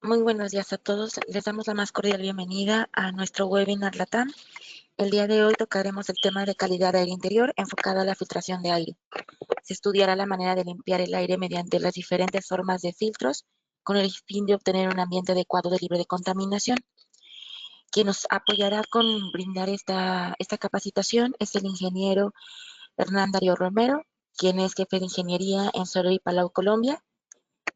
Muy buenos días a todos. Les damos la más cordial bienvenida a nuestro webinar LATAM. El día de hoy tocaremos el tema de calidad de aire interior enfocado a la filtración de aire. Se estudiará la manera de limpiar el aire mediante las diferentes formas de filtros con el fin de obtener un ambiente adecuado de libre de contaminación. Quien nos apoyará con brindar esta capacitación es el ingeniero Hernán Darío Romero, quien es jefe de ingeniería en Sorey, Palau, Colombia.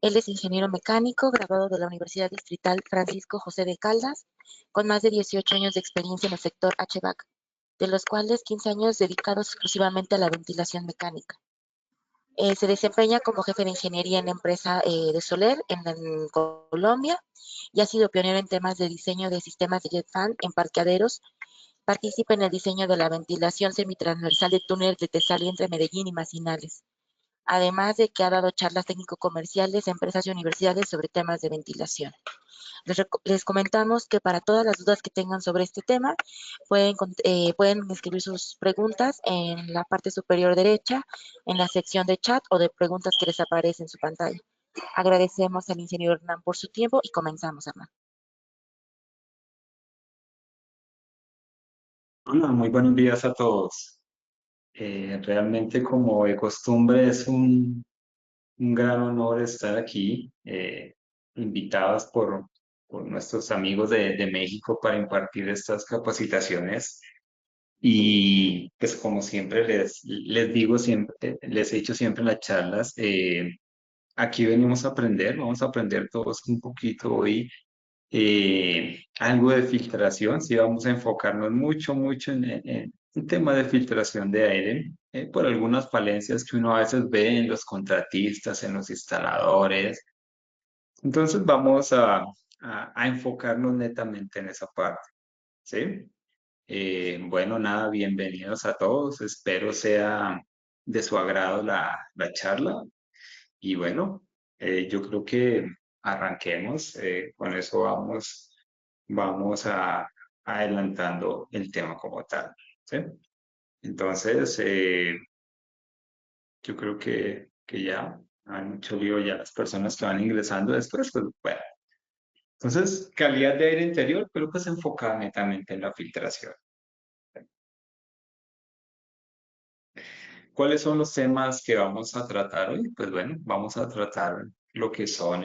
Él es ingeniero mecánico, graduado de la Universidad Distrital Francisco José de Caldas, con más de 18 años de experiencia en el sector HVAC, de los cuales 15 años dedicados exclusivamente a la ventilación mecánica. Se desempeña como jefe de ingeniería en la empresa de Soler en Colombia y ha sido pionero en temas de diseño de sistemas de jet fan en parqueaderos. Participa en el diseño de la ventilación semitransversal de túneles de Tesalia entre Medellín y Manizales, además de que ha dado charlas técnico-comerciales a empresas y universidades sobre temas de ventilación. Les comentamos que para todas las dudas que tengan sobre este tema, pueden escribir sus preguntas en la parte superior derecha, en la sección de chat o de preguntas que les aparece en su pantalla. Agradecemos al ingeniero Hernán por su tiempo y comenzamos, Hernán. Hola, muy buenos días a todos. Realmente, como de costumbre, es un gran honor estar aquí, invitados por nuestros amigos de México para impartir estas capacitaciones. Y pues como siempre les digo, siempre, les he dicho siempre en las charlas, aquí venimos a aprender, vamos a aprender todos un poquito hoy, algo de filtración. Sí, vamos a enfocarnos mucho en un tema de filtración de aire, por algunas falencias que uno a veces ve en los contratistas, en los instaladores. Entonces vamos a enfocarnos netamente en esa parte, ¿sí? Bueno, nada, bienvenidos a todos. Espero sea de su agrado la charla. Y bueno, yo creo que arranquemos. Con eso vamos adelantando el tema como tal, ¿sí? Entonces, yo creo que ya hay mucho lío ya las personas que van ingresando después, pues bueno. Entonces, calidad de aire interior, pero pues enfocada netamente en la filtración. ¿Cuáles son los temas que vamos a tratar hoy? Pues bueno, vamos a tratar lo que son,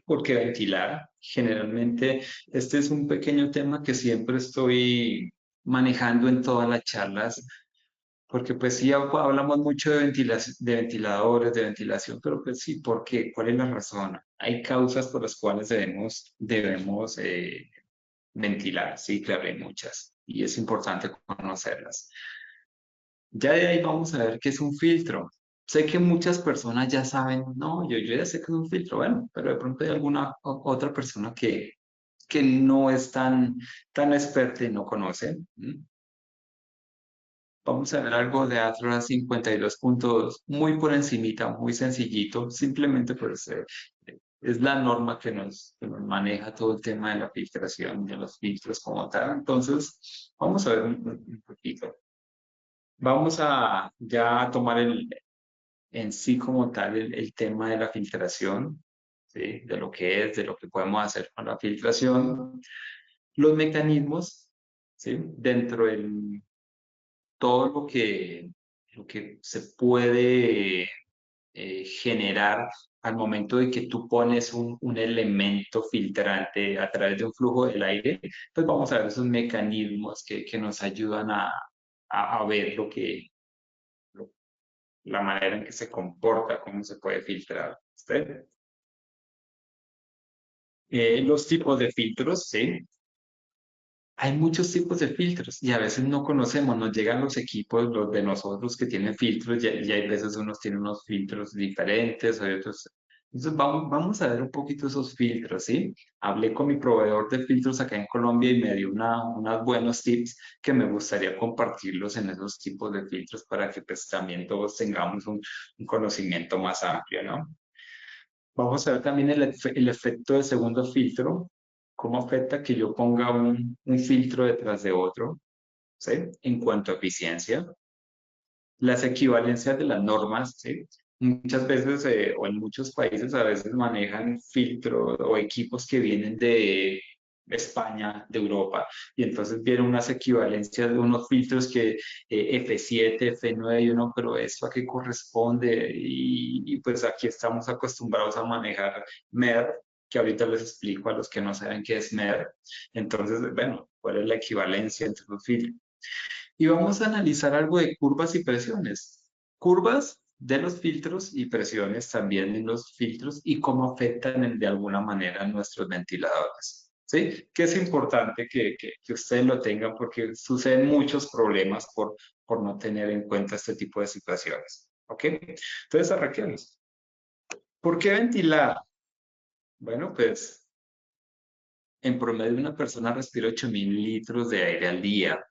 por qué ventilar. Generalmente, este es un pequeño tema que siempre estoy manejando en todas las charlas, porque pues sí hablamos mucho de de ventiladores, de ventilación, pero pues sí, ¿por qué? ¿Cuál es la razón? Hay causas por las cuales debemos ventilar. Sí, claro, hay muchas y es importante conocerlas. Ya de ahí vamos a ver qué es un filtro. Sé que muchas personas ya saben, no, yo ya sé que es un filtro, bueno, pero de pronto hay alguna otra persona que no es tan experta y no conoce. Vamos a ver algo de Atlas 52.2, muy por encimita, muy sencillito, simplemente pues es la norma que nos maneja todo el tema de la filtración, de los filtros como tal. Entonces, vamos a ver un poquito. Vamos a ya tomar en sí como tal el tema de la filtración, ¿sí? De lo que es, de lo que podemos hacer con la filtración, los mecanismos, ¿sí? Dentro de todo lo que se puede generar al momento de que tú pones un elemento filtrante a través de un flujo del aire, pues vamos a ver esos mecanismos que nos ayudan a ver lo- la manera en que se comporta, cómo se puede filtrar. ¿Sí? Los tipos de filtros, ¿sí? Hay muchos tipos de filtros y a veces no conocemos, nos llegan los equipos, los de nosotros que tienen filtros y hay veces unos tienen unos filtros diferentes, hay otros. Entonces vamos a ver un poquito esos filtros, ¿sí? Hablé con mi proveedor de filtros acá en Colombia y me dio unos buenos tips que me gustaría compartirlos en esos tipos de filtros para que pues también todos tengamos un conocimiento más amplio, ¿no? Vamos a ver también el efecto del segundo filtro, cómo afecta que yo ponga un filtro detrás de otro, ¿sí? En cuanto a eficiencia, las equivalencias de las normas, ¿sí? Muchas veces o en muchos países a veces manejan filtros o equipos que vienen de España, de Europa, y entonces vienen unas equivalencias de unos filtros que F7, F9 y uno, pero ¿esto a qué corresponde? Y pues aquí estamos acostumbrados a manejar MER, que ahorita les explico a los que no saben qué es MER. Entonces, bueno, ¿cuál es la equivalencia entre los filtros? Y vamos a analizar algo de curvas y presiones. Curvas de los filtros y presiones también en los filtros y cómo afectan de alguna manera a nuestros ventiladores. ¿Sí? Que es importante que ustedes lo tengan porque suceden muchos problemas por no tener en cuenta este tipo de situaciones. ¿Ok? Entonces, arranquemos. ¿Por qué ventilar? Bueno, pues en promedio una persona respira 8.000 litros de aire al día.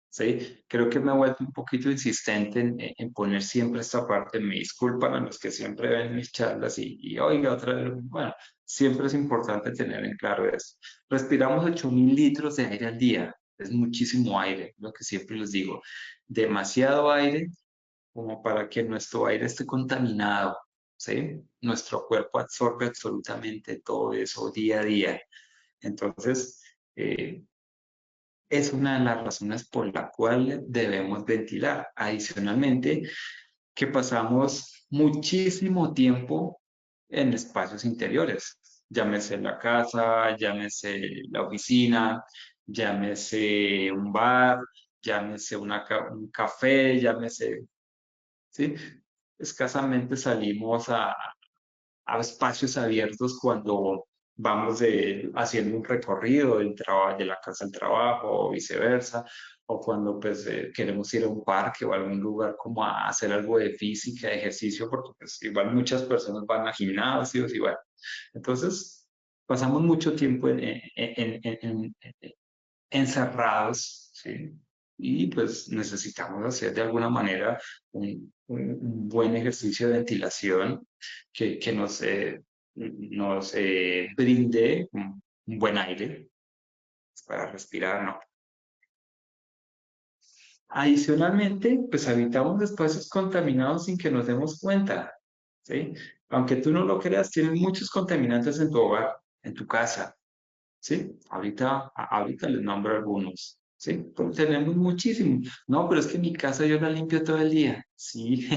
¿Sí? Creo que me he vuelto un poquito insistente en poner siempre esta parte. Me disculpan a los que siempre ven mis charlas oiga, otra vez, bueno, siempre es importante tener en claro eso. Respiramos 8.000 litros de aire al día. Es muchísimo aire, lo que siempre les digo. Demasiado aire como para que nuestro aire esté contaminado, ¿sí? Nuestro cuerpo absorbe absolutamente todo eso día a día. Entonces, eh, es una de las razones por la cual debemos ventilar. Adicionalmente, que pasamos muchísimo tiempo en espacios interiores, llámese la casa, llámese la oficina, llámese un bar, llámese un café, llámese, ¿sí? Escasamente salimos a espacios abiertos cuando vamos haciendo un recorrido de la casa al trabajo o viceversa, o cuando pues queremos ir a un parque o a algún lugar como a hacer algo de física, de ejercicio, porque pues igual muchas personas van a gimnasios y bueno, entonces pasamos mucho tiempo encerrados, ¿sí? Y pues necesitamos hacer de alguna manera un buen ejercicio de ventilación que nos brinde un buen aire para respirar, ¿no? Adicionalmente, pues habitamos espacios contaminados sin que nos demos cuenta, ¿sí? Aunque tú no lo creas, tienes muchos contaminantes en tu hogar, en tu casa. ¿Sí? Ahorita les nombro algunos, ¿sí? Pues tenemos muchísimos. No, pero es que mi casa yo la limpio todo el día, sí,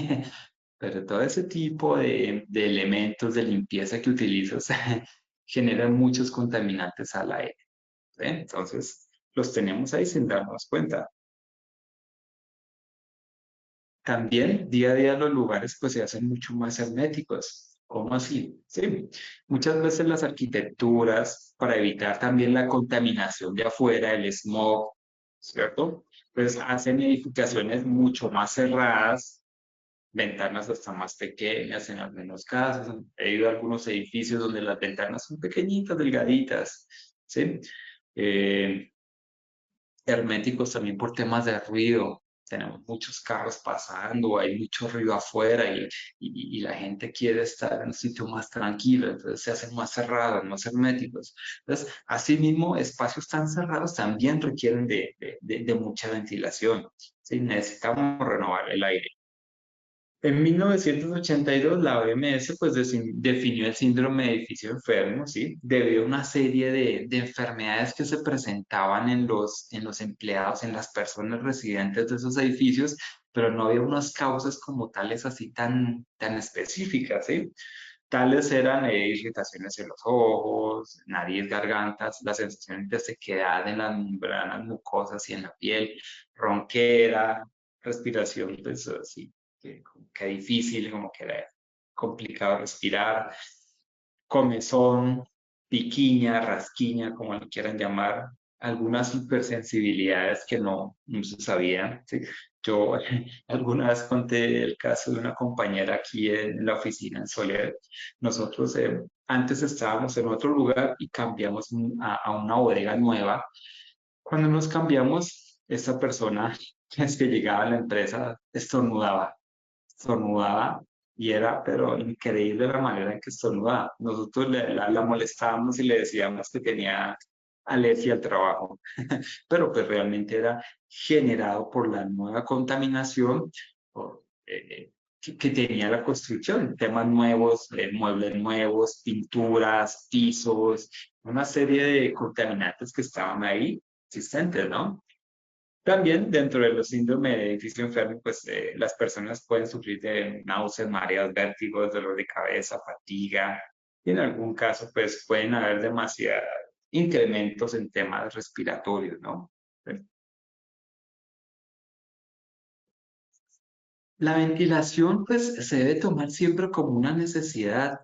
pero todo ese tipo de elementos de limpieza que utilizas generan muchos contaminantes al aire, ¿sí? Entonces, los tenemos ahí sin darnos cuenta. También día a día los lugares pues se hacen mucho más herméticos. ¿Cómo así? Sí, muchas veces las arquitecturas para evitar también la contaminación de afuera, el smog, ¿cierto? Pues hacen edificaciones mucho más cerradas, ventanas hasta más pequeñas en algunos casos. He ido a algunos edificios donde las ventanas son pequeñitas, delgaditas, ¿sí? Eh, Herméticos también por temas de ruido. Tenemos muchos carros pasando, hay mucho ruido afuera y la gente quiere estar en un sitio más tranquilo, entonces se hacen más cerrados, más herméticos. Entonces, asimismo, espacios tan cerrados también requieren de mucha ventilación. ¿Sí? Necesitamos renovar el aire. En 1982, la OMS pues, definió el síndrome de edificio enfermo, ¿sí? Debido a una serie de enfermedades que se presentaban en los empleados, en las personas residentes de esos edificios, pero no había unas causas como tales así tan específicas, ¿sí? Tales eran irritaciones en los ojos, nariz, gargantas, la sensación de sequedad en las membranas mucosas y en la piel, ronquera, respiración, pues así, como que difícil, como que era complicado respirar, comezón, piquiña, rasquiña, como lo quieran llamar, algunas hipersensibilidades que no se sabían. ¿Sí? Yo alguna vez conté el caso de una compañera aquí en la oficina en Soler. Nosotros antes estábamos en otro lugar y cambiamos a una bodega nueva. Cuando nos cambiamos, esta persona es que llegaba a la empresa estornudaba y era, pero increíble la manera en que estornudaba. Nosotros la molestábamos y le decíamos que tenía alergia al trabajo, pero pues realmente era generado por la nueva contaminación por, que tenía la construcción, temas nuevos, muebles nuevos, pinturas, pisos, una serie de contaminantes que estaban ahí existentes, ¿no? También dentro de los síndromes de edificio enfermo, pues las personas pueden sufrir de náuseas, mareos, vértigos, dolor de cabeza, fatiga, y en algún caso, pues pueden haber demasiados incrementos en temas respiratorios, ¿no? La ventilación, pues, se debe tomar siempre como una necesidad,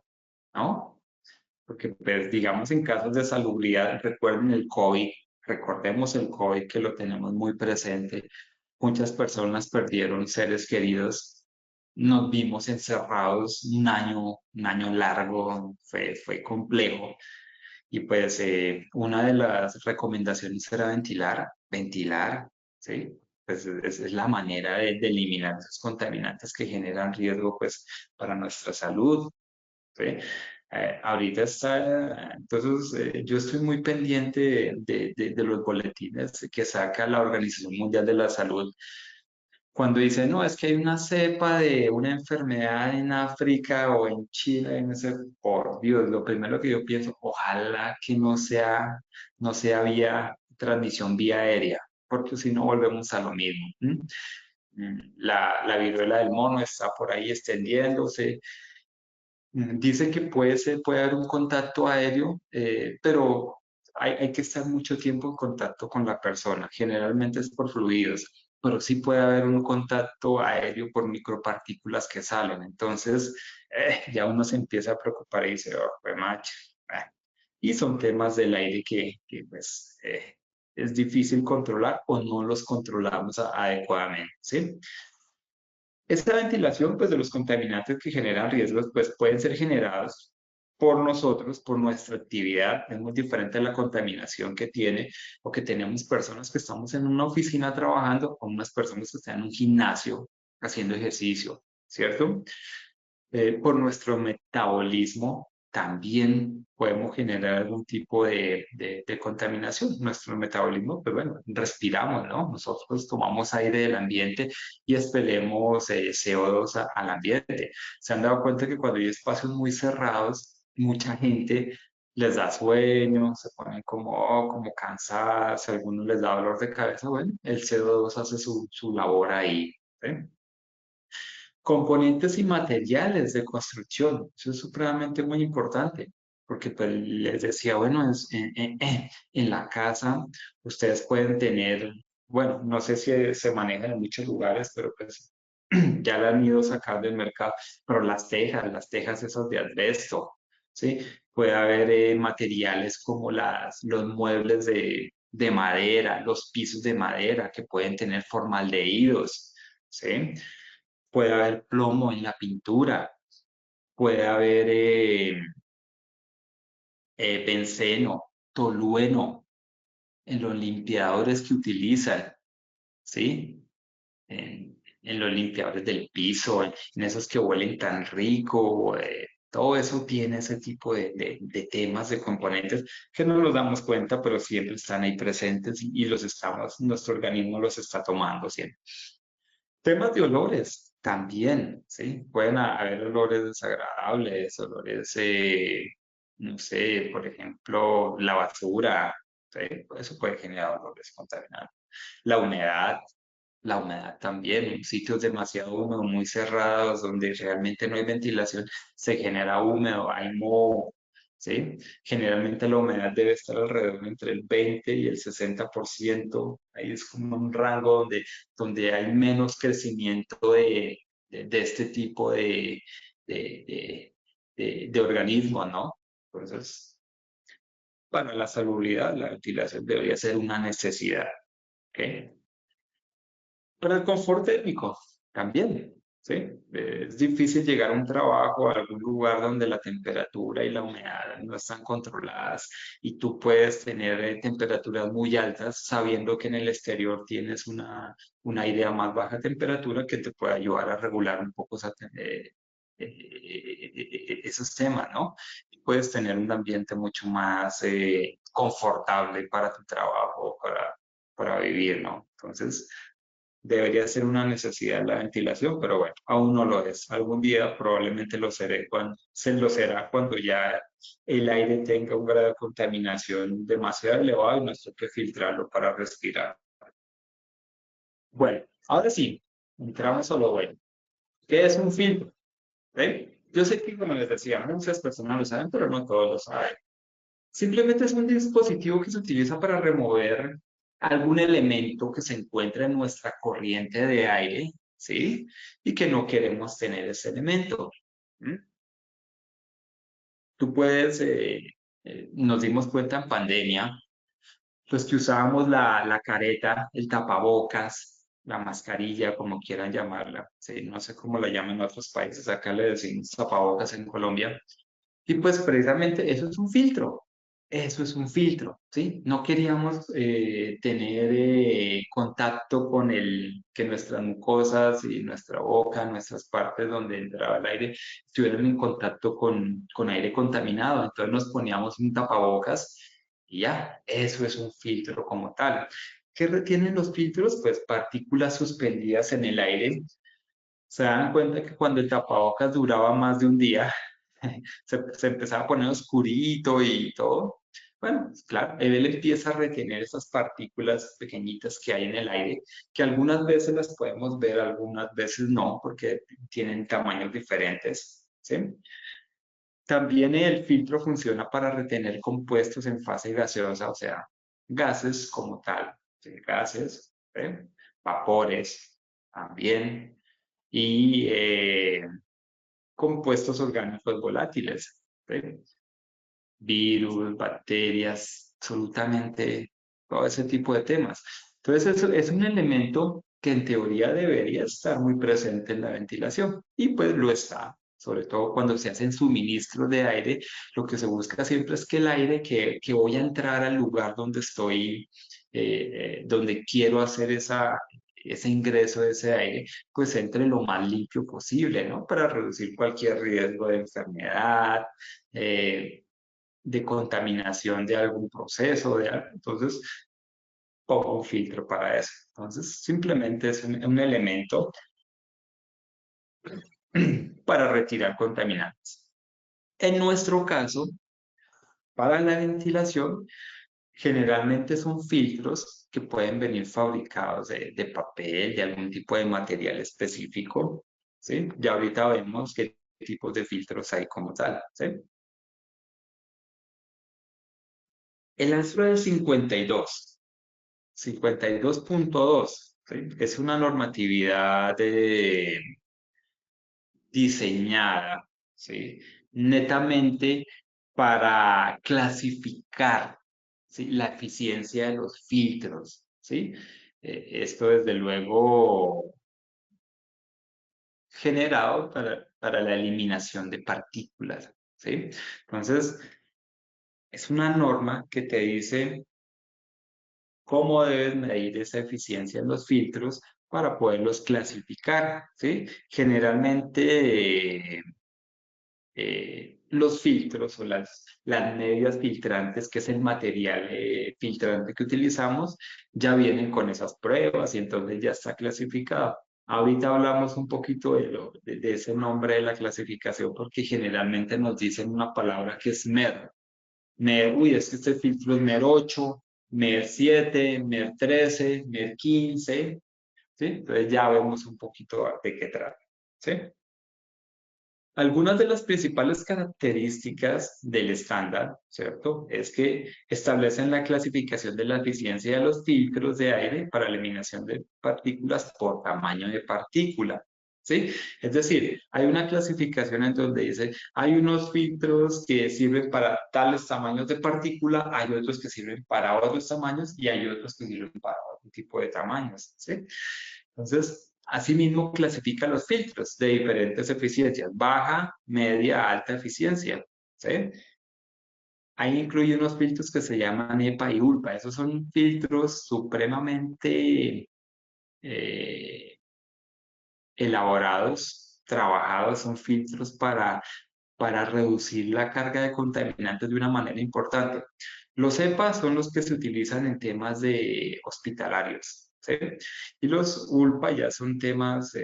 ¿no? Porque, pues, digamos, en casos de salubridad, recuerden el COVID, recordemos el COVID que lo tenemos muy presente. Muchas personas perdieron seres queridos. Nos vimos encerrados un año largo, fue complejo. Y pues una de las recomendaciones era ventilar, ¿sí? Pues es la manera de eliminar esos contaminantes que generan riesgo pues para nuestra salud, ¿sí? Ahorita está, entonces yo estoy muy pendiente de los boletines que saca la Organización Mundial de la Salud cuando dice, no, es que hay una cepa de una enfermedad en África o en China, y no sé, por Dios, lo primero que yo pienso, ojalá que no sea vía transmisión vía aérea, porque si no volvemos a lo mismo. ¿M? La viruela del mono está por ahí extendiéndose. Dice que puede haber un contacto aéreo, pero hay que estar mucho tiempo en contacto con la persona. Generalmente es por fluidos, pero sí puede haber un contacto aéreo por micropartículas que salen. Entonces, ya uno se empieza a preocupar y dice, oh, pues macho. Y son temas del aire pues, es difícil controlar o no los controlamos adecuadamente, ¿sí? Esta ventilación, pues, de los contaminantes que generan riesgos, pues, pueden ser generados por nosotros, por nuestra actividad. Es muy diferente a la contaminación que tiene o que tenemos personas que estamos en una oficina trabajando o unas personas que están en un gimnasio haciendo ejercicio, ¿cierto? Por nuestro metabolismo también podemos generar algún tipo de contaminación. Nuestro metabolismo, pues bueno, respiramos, ¿no? Nosotros tomamos aire del ambiente y expelemos CO2 al ambiente. Se han dado cuenta que cuando hay espacios muy cerrados, mucha gente les da sueño, se ponen como cansadas, a algunos les da dolor de cabeza. Bueno, el CO2 hace su labor ahí. ¿Sí? Componentes y materiales de construcción. Eso es supremamente muy importante, porque pues, les decía, bueno, en la casa ustedes pueden tener, bueno, no sé si se manejan en muchos lugares, pero pues ya la han ido sacando del mercado, pero las tejas esas de asbesto, ¿sí? Puede haber materiales como los muebles de madera, los pisos de madera que pueden tener formaldehídos, ¿sí? Puede haber plomo en la pintura, puede haber benceno, tolueno en los limpiadores que utilizan, ¿sí? En los limpiadores del piso, en esos que huelen tan rico, todo eso tiene ese tipo de temas, de componentes que no nos damos cuenta, pero siempre están ahí presentes y nuestro organismo los está tomando siempre. Temas de olores también, ¿sí? Pueden haber olores desagradables, olores, no sé, por ejemplo, la basura, ¿sí? Eso puede generar olores contaminados. La humedad, la humedad también, en sitios demasiado húmedos, muy cerrados, donde realmente no hay ventilación, se genera húmedo, hay moho, ¿sí? Generalmente la humedad debe estar alrededor entre el 20 y el 60%. Ahí es como un rango donde hay menos crecimiento de este tipo de, de, de organismos, ¿no? Entonces, para la salubridad, la ventilación debería ser una necesidad, ¿ok? Para el confort térmico, también, ¿sí? Es difícil llegar a un trabajo, a algún lugar donde la temperatura y la humedad no están controladas y tú puedes tener temperaturas muy altas sabiendo que en el exterior tienes una idea más baja temperatura que te puede ayudar a regular un poco esos temas, ¿no? Y puedes tener un ambiente mucho más confortable para tu trabajo, para vivir, ¿no? Entonces, debería ser una necesidad la ventilación, pero bueno, aún no lo es. Algún día probablemente lo será cuando ya el aire tenga un grado de contaminación demasiado elevado y nos toque filtrarlo para respirar. Bueno, ahora sí, entramos a lo bueno. ¿Qué es un filtro? Yo sé que, como les decía, muchas personas lo saben, pero no todos lo saben. Simplemente es un dispositivo que se utiliza para remover algún elemento que se encuentra en nuestra corriente de aire, ¿sí? Y que no queremos tener ese elemento. ¿Mm? Tú puedes, nos dimos cuenta en pandemia, pues que usábamos la careta, el tapabocas, la mascarilla, como quieran llamarla, ¿sí? No sé cómo la llaman en otros países, acá le decimos tapabocas en Colombia. Y pues precisamente eso es un filtro, eso es un filtro, ¿sí? No queríamos tener contacto con que nuestras mucosas y nuestra boca, nuestras partes donde entraba el aire, estuvieran en contacto con aire contaminado. Entonces nos poníamos un tapabocas y ya, eso es un filtro como tal. ¿Qué retienen los filtros? Pues partículas suspendidas en el aire. Se dan cuenta que cuando el tapabocas duraba más de un día, se empezaba a poner oscurito y todo. Bueno, pues claro, él empieza a retener esas partículas pequeñitas que hay en el aire, que algunas veces las podemos ver, algunas veces no, porque tienen tamaños diferentes, ¿sí? También el filtro funciona para retener compuestos en fase gaseosa, o sea, gases como tal, ¿sí? Gases, ¿sí? Vapores también, y compuestos orgánicos volátiles, ¿sí? Virus, bacterias, absolutamente todo ese tipo de temas. Entonces, eso es un elemento que en teoría debería estar muy presente en la ventilación y pues lo está. Sobre todo cuando se hacen suministros de aire, lo que se busca siempre es que el aire que voy a entrar al lugar donde estoy, donde quiero hacer ese ingreso de ese aire, pues entre lo más limpio posible, ¿no? Para reducir cualquier riesgo de enfermedad, eh, de contaminación de algún proceso, de algo. Entonces, pongo un filtro para eso. Entonces, simplemente es un elemento para retirar contaminantes. En nuestro caso, para la ventilación, generalmente son filtros que pueden venir fabricados de papel, de algún tipo de material específico, ¿sí? Ya ahorita vemos qué tipos de filtros hay como tal, ¿sí? El astro del 52.2, ¿sí? Es una normatividad diseñada, ¿sí? Netamente para clasificar, ¿sí? La eficiencia de los filtros, ¿sí? Esto desde luego generado para la eliminación de partículas, ¿sí? Entonces, es una norma que te dice cómo debes medir esa eficiencia en los filtros para poderlos clasificar, ¿sí? Generalmente los filtros o las medias filtrantes, que es el material filtrante que utilizamos, ya vienen con esas pruebas y entonces ya está clasificado. Ahorita hablamos un poquito de ese nombre de la clasificación porque generalmente nos dicen una palabra que es MER. MER, uy, es que este filtro es MER 8, MER 7, MER 13, MER 15, ¿sí? Entonces ya vemos un poquito de qué trata, ¿sí? Algunas de las principales características del estándar, ¿cierto? Es que establecen la clasificación de la eficiencia de los filtros de aire para eliminación de partículas por tamaño de partícula, ¿sí? Es decir, hay una clasificación en donde dice, hay unos filtros que sirven para tales tamaños de partícula, hay otros que sirven para otros tamaños y hay otros que sirven para otro tipo de tamaños, ¿sí? Entonces, asimismo clasifica los filtros de diferentes eficiencias, baja, media, alta eficiencia, ¿sí? Ahí incluye unos filtros que se llaman EPA y ULPA. Esos son filtros supremamente eh, elaborados, trabajados, son filtros para reducir la carga de contaminantes de una manera importante. Los EPA son los que se utilizan en temas de hospitalarios, ¿sí? Y los ULPA ya son temas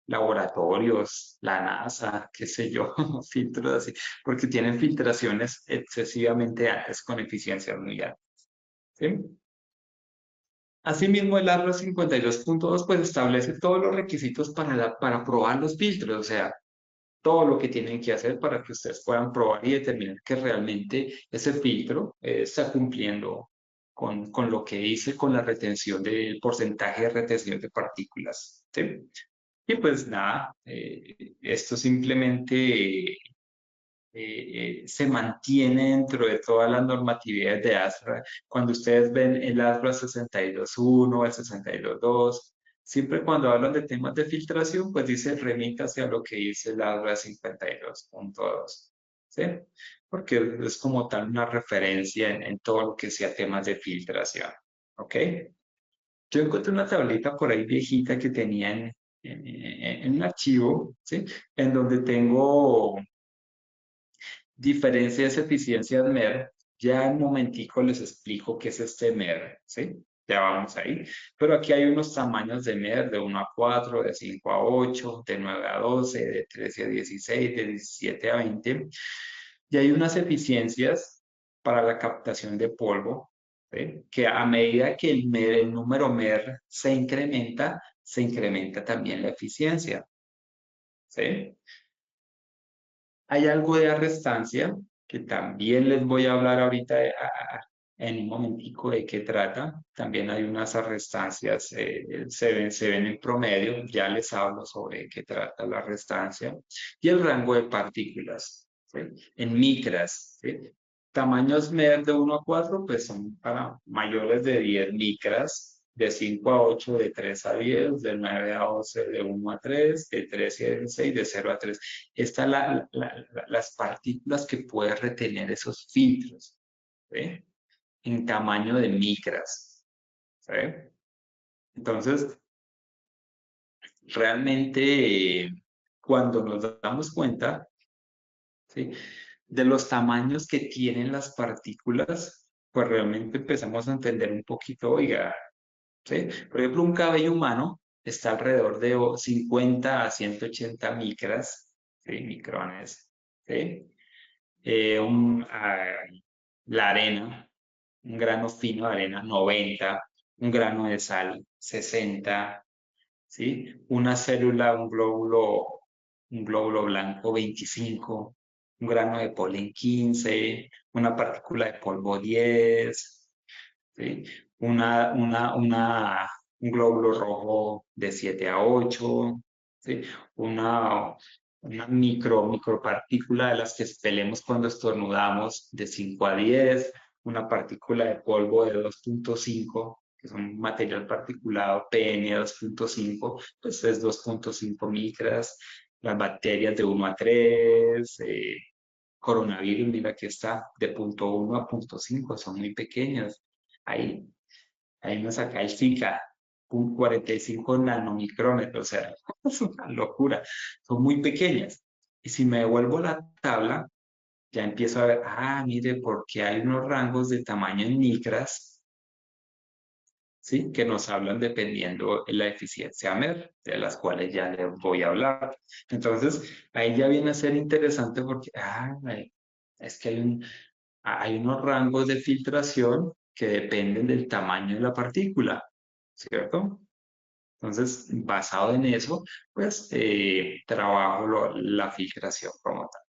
laboratorios, la NASA, qué sé yo, filtros así, porque tienen filtraciones excesivamente altas con eficiencias muy altas, ¿sí? Asimismo, el ARRA 52.2 pues establece todos los requisitos para probar los filtros, o sea, todo lo que tienen que hacer para que ustedes puedan probar y determinar que realmente ese filtro está cumpliendo con lo que dice con la retención del porcentaje de retención de partículas, ¿sí? Y pues nada, esto simplemente se mantiene dentro de todas las normatividades de ASRA. Cuando ustedes ven el ASRA 62.1, el 62.2, siempre cuando hablan de temas de filtración, pues dice remítase a lo que dice el ASRA 52.2, ¿sí? Porque es como tal una referencia en todo lo que sea temas de filtración, ¿ok? Yo encontré una tablita por ahí viejita que tenía en un archivo, ¿sí? En donde tengo diferencias, eficiencias MER. Ya en un momentico les explico qué es este MER, ¿sí? Ya vamos ahí. Pero aquí hay unos tamaños de MER de 1 a 4, de 5 a 8, de 9 a 12, de 13 a 16, de 17 a 20. Y hay unas eficiencias para la captación de polvo, ¿sí? Que a medida que el número MER se incrementa también la eficiencia, ¿sí? Hay algo de arrestancia que también les voy a hablar ahorita en un momentico de qué trata. También hay unas arrestancias, se ven en promedio, ya les hablo sobre qué trata la arrestancia. Y el rango de partículas, ¿sí? En micras, ¿sí? Tamaños MER de 1 a 4, pues son para mayores de 10 micras, de 5 a 8, de 3 a 10, de 9 a 12, de 1 a 3, de 13 a 16, de 0 a 3. Están las partículas que puede retener esos filtros, ¿sí? En tamaño de micras, ¿sí? Entonces, realmente, cuando nos damos cuenta, ¿sí? De los tamaños que tienen las partículas, pues realmente empezamos a entender un poquito, oiga, ¿sí? Por ejemplo, un cabello humano está alrededor de 50 a 180 micras, ¿sí? Micrones, ¿sí? La arena, un grano fino de arena, 90, un grano de sal, 60, ¿sí? Una célula, un glóbulo blanco, 25, un grano de polen, 15, una partícula de polvo, 10, ¿sí? Un glóbulo rojo de 7 a 8, ¿sí? Una, una micropartícula de las que expelemos cuando estornudamos de 5 a 10, una partícula de polvo de 2.5, que es un material particulado, PM 2.5, pues es 2.5 micras, las bacterias de 1 a 3, coronavirus, mira que está de 0.1 a 0.5, son muy pequeñas. Ahí, ahí nos saca el Zika, un 45 nanomicrómetros, o sea, es una locura, son muy pequeñas. Y si me devuelvo la tabla, ya empiezo a ver, mire, porque hay unos rangos de tamaño en micras, ¿sí? Que nos hablan dependiendo de la eficiencia MER, de las cuales ya les voy a hablar. Entonces, ahí ya viene a ser interesante porque, es que hay unos rangos de filtración que dependen del tamaño de la partícula, ¿cierto? Entonces, basado en eso, pues trabajo la filtración como tal.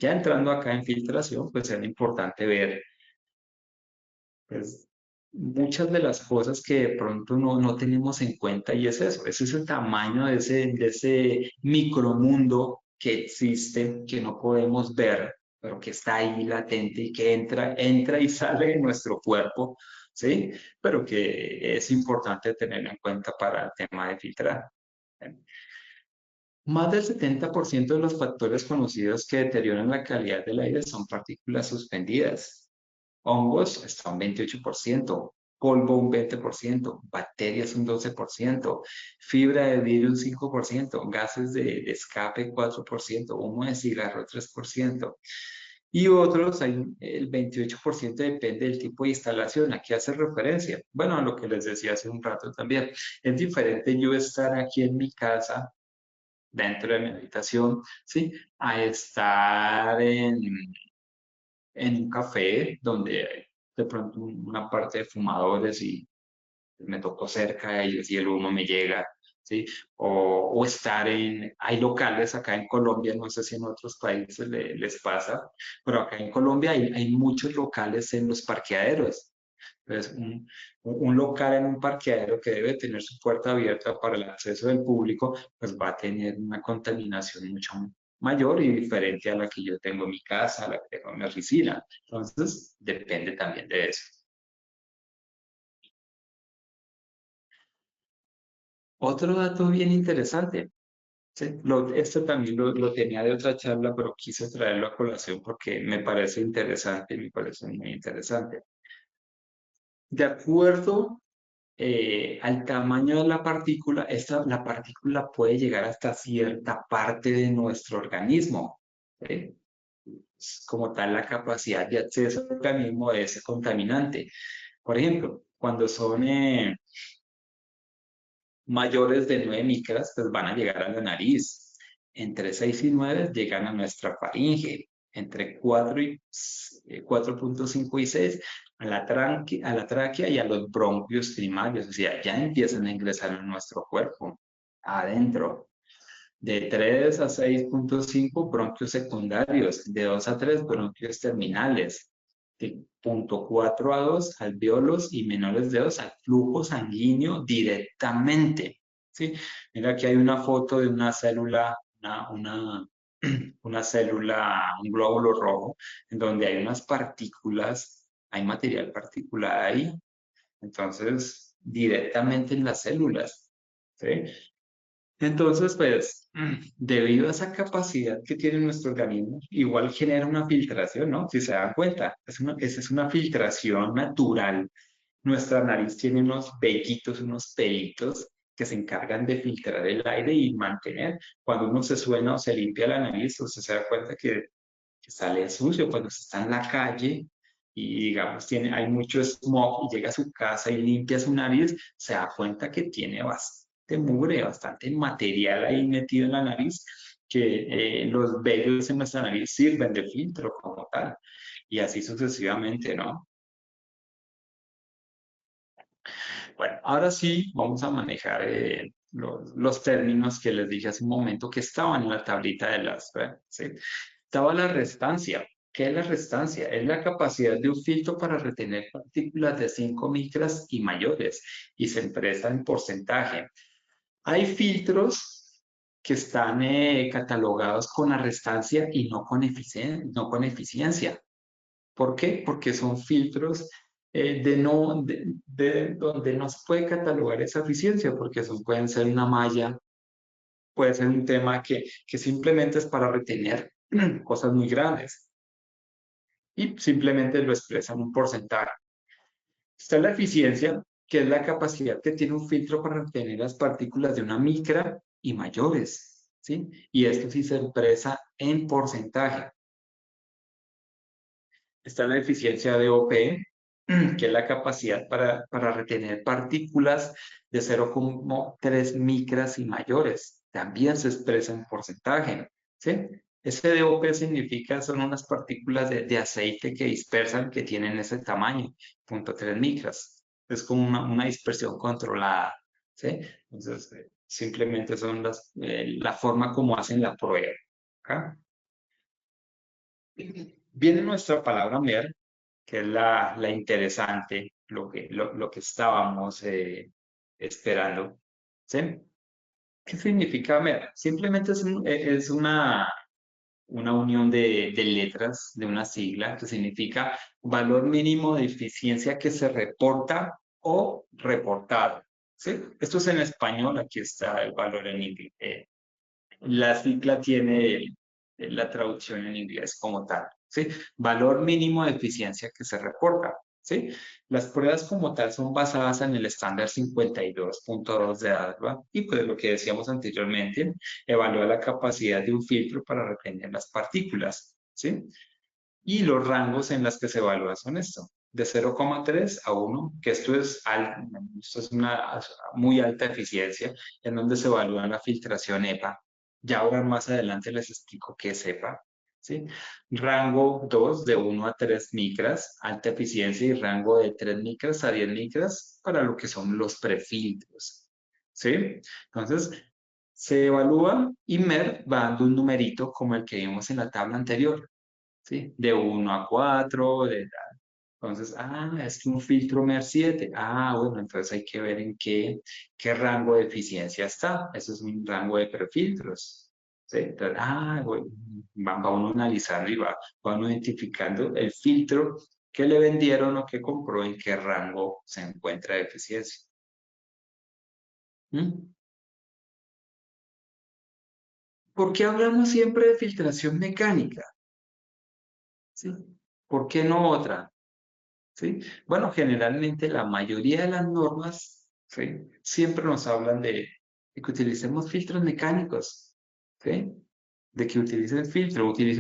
Ya entrando acá en filtración, pues es importante ver pues, muchas de las cosas que de pronto no tenemos en cuenta y es eso, ese es el tamaño de ese micromundo que existe, que no podemos ver, pero que está ahí latente y que entra y sale de nuestro cuerpo, ¿sí? Pero que es importante tenerlo en cuenta para el tema de filtrar. Más del 70% de los factores conocidos que deterioran la calidad del aire son partículas suspendidas. Hongos está un 28%, polvo un 20%, bacterias un 12%, fibra de vidrio un 5%, gases de escape 4%, humo de cigarro 3%. Y otros, el 28% depende del tipo de instalación. ¿A qué hace referencia? Bueno, a lo que les decía hace un rato también. Es diferente yo estar aquí en mi casa, dentro de mi habitación, ¿sí? A estar en un café donde hay de pronto una parte de fumadores y me tocó cerca de ellos y el humo me llega, ¿sí? O estar hay locales acá en Colombia, no sé si en otros países les pasa, pero acá en Colombia hay muchos locales en los parqueaderos. Entonces, un local en un parqueadero que debe tener su puerta abierta para el acceso del público, pues va a tener una contaminación mucho mayor y diferente a la que yo tengo en mi casa, a la que tengo en mi oficina. Entonces, depende también de eso. Otro dato bien interesante. Sí, esto también lo tenía de otra charla, pero quise traerlo a colación porque me parece interesante y me parece muy interesante. De acuerdo al tamaño de la partícula, la partícula puede llegar hasta cierta parte de nuestro organismo. ¿Sí? Es como tal la capacidad de acceso al organismo de ese contaminante. Por ejemplo, cuando son mayores de 9 micras, pues van a llegar a la nariz. Entre 6 y 9 llegan a nuestra faringe. Entre 4.5 y 6 a la tráquea y a los bronquios primarios. O sea, ya empiezan a ingresar en nuestro cuerpo, adentro. De 3 a 6.5 bronquios secundarios, de 2 a 3 bronquios terminales, de 0.4 a 2 alvéolos y menores de 2 al flujo sanguíneo directamente. ¿Sí? Mira, aquí hay una foto de una célula, una célula, un glóbulo rojo, en donde hay unas partículas, hay material particular ahí, entonces directamente en las células. ¿Sí? Entonces, pues, debido a esa capacidad que tiene nuestro organismo, igual genera una filtración, ¿no? Si se dan cuenta, esa es una filtración natural. Nuestra nariz tiene unos vellitos, unos pelitos que se encargan de filtrar el aire y mantener. Cuando uno se suena o se limpia la nariz, usted se da cuenta que sale sucio cuando se está en la calle y digamos hay mucho smog y llega a su casa y limpia su nariz, se da cuenta que tiene bastante mugre, bastante material ahí metido en la nariz, que los vellos en nuestra nariz sirven de filtro como tal y así sucesivamente, ¿no? Bueno, ahora sí vamos a manejar los términos que les dije hace un momento que estaban en la tablita de las, ¿sí? Estaba la restancia. ¿Qué es la restancia? Es la capacidad de un filtro para retener partículas de 5 micras y mayores y se expresa en porcentaje. Hay filtros que están catalogados con la restancia y no con eficiencia. ¿Por qué? Porque son filtros donde no se puede catalogar esa eficiencia, porque pueden ser una malla, puede ser un tema que simplemente es para retener cosas muy grandes y simplemente lo expresa en un porcentaje. Está la eficiencia, que es la capacidad que tiene un filtro para retener las partículas de una micra y mayores, ¿sí? Y esto sí se expresa en porcentaje. Está la eficiencia de OP, que es la capacidad para retener partículas de 0,3 micras y mayores. También se expresa en porcentaje, ¿sí? Ese DOP significa, son unas partículas de aceite que dispersan, que tienen ese tamaño, 0,3 micras. Es como una dispersión controlada, ¿sí? Entonces, simplemente son la forma como hacen la prueba. ¿Ok? Viene nuestra palabra mer, que es la interesante, lo que estábamos esperando. ¿Sí? ¿Qué significa mer? Simplemente es una unión de letras, de una sigla, que significa valor mínimo de eficiencia que se reporta o reportado. ¿Sí? Esto es en español, aquí está el valor en inglés. La sigla tiene la traducción en inglés como tal, ¿sí? Valor mínimo de eficiencia que se reporta, ¿sí? Las pruebas como tal son basadas en el estándar 52.2 de ADVA y pues lo que decíamos anteriormente, evalúa la capacidad de un filtro para retener las partículas, ¿sí? Y los rangos en los que se evalúa son esto, de 0,3 a 1, que esto es una muy alta eficiencia, en donde se evalúa la filtración EPA. Ya ahora más adelante les explico qué es EPA. ¿Sí? Rango 2 de 1 a 3 micras, alta eficiencia, y rango de 3 micras a 10 micras para lo que son los prefiltros. ¿Sí? Entonces, se evalúa y MER va dando un numerito como el que vimos en la tabla anterior. ¿Sí? De 1 a 4, entonces, es que un filtro MER7. Bueno, entonces hay que ver en qué rango de eficiencia está. Eso es un rango de prefiltros. ¿Sí? Entonces, bueno, va uno analizando y va uno identificando el filtro que le vendieron o que compró, en qué rango se encuentra de eficiencia. ¿Mm? ¿Por qué hablamos siempre de filtración mecánica? ¿Sí? ¿Por qué no otra? ¿Sí? Bueno, generalmente la mayoría de las normas, ¿sí? Siempre nos hablan de que utilicemos filtros mecánicos, ¿sí? De que utilice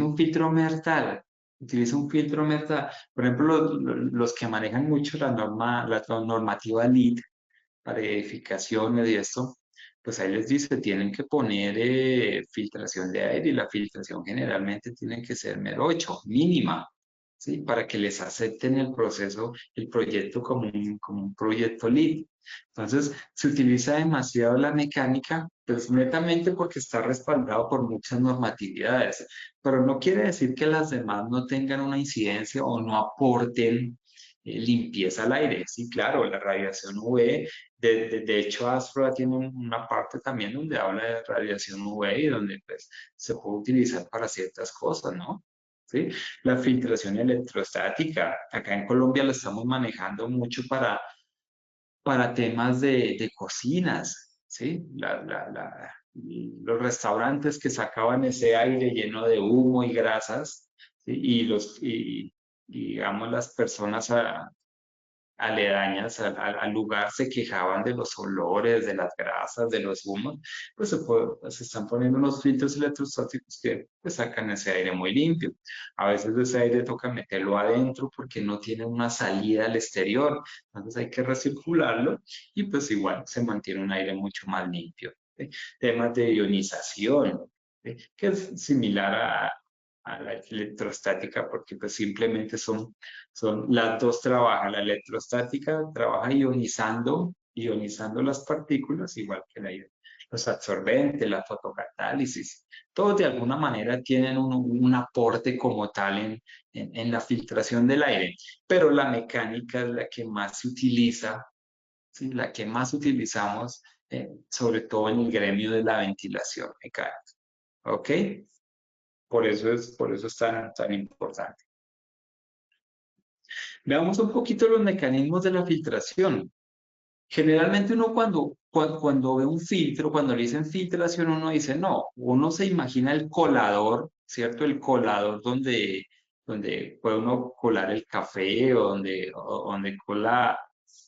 un filtro Mertal, utilice un filtro Mertal. Por ejemplo, los que manejan mucho la normativa LEED para edificaciones y esto, pues ahí les dice, tienen que poner filtración de aire, y la filtración generalmente tiene que ser MER 8, mínima, ¿sí? Para que les acepten el proceso, el proyecto como un proyecto LEED. Entonces, se utiliza demasiado la mecánica, pues netamente porque está respaldado por muchas normatividades, pero no quiere decir que las demás no tengan una incidencia o no aporten limpieza al aire. Sí, claro, la radiación UV, de hecho, Astroa tiene una parte también donde habla de radiación UV y donde pues, se puede utilizar para ciertas cosas, ¿no? ¿Sí? La filtración electrostática, acá en Colombia la estamos manejando mucho para temas de cocinas, ¿sí? Los restaurantes que sacaban ese aire lleno de humo y grasas, ¿sí? Y digamos las personas aledañas al lugar se quejaban de los olores, de las grasas, de los humos, pues se están poniendo unos filtros electrostáticos que pues, sacan ese aire muy limpio. A veces ese aire toca meterlo adentro porque no tiene una salida al exterior, entonces hay que recircularlo y pues igual se mantiene un aire mucho más limpio. ¿Sí? Temas de ionización, ¿sí? Que es similar a la electrostática porque pues simplemente las dos trabajan. La electrostática trabaja ionizando las partículas, igual que los absorbentes, la fotocatálisis. Todos de alguna manera tienen un aporte como tal en la filtración del aire, pero la mecánica es la que más se utiliza, ¿sí? La que más utilizamos, sobre todo en el gremio de la ventilación mecánica. ¿Ok? Por eso es tan importante. Veamos un poquito los mecanismos de la filtración. Generalmente uno cuando ve un filtro, cuando le dicen filtración, uno dice, no, uno se imagina el colador, ¿cierto? El colador donde puede uno colar el café o donde cola,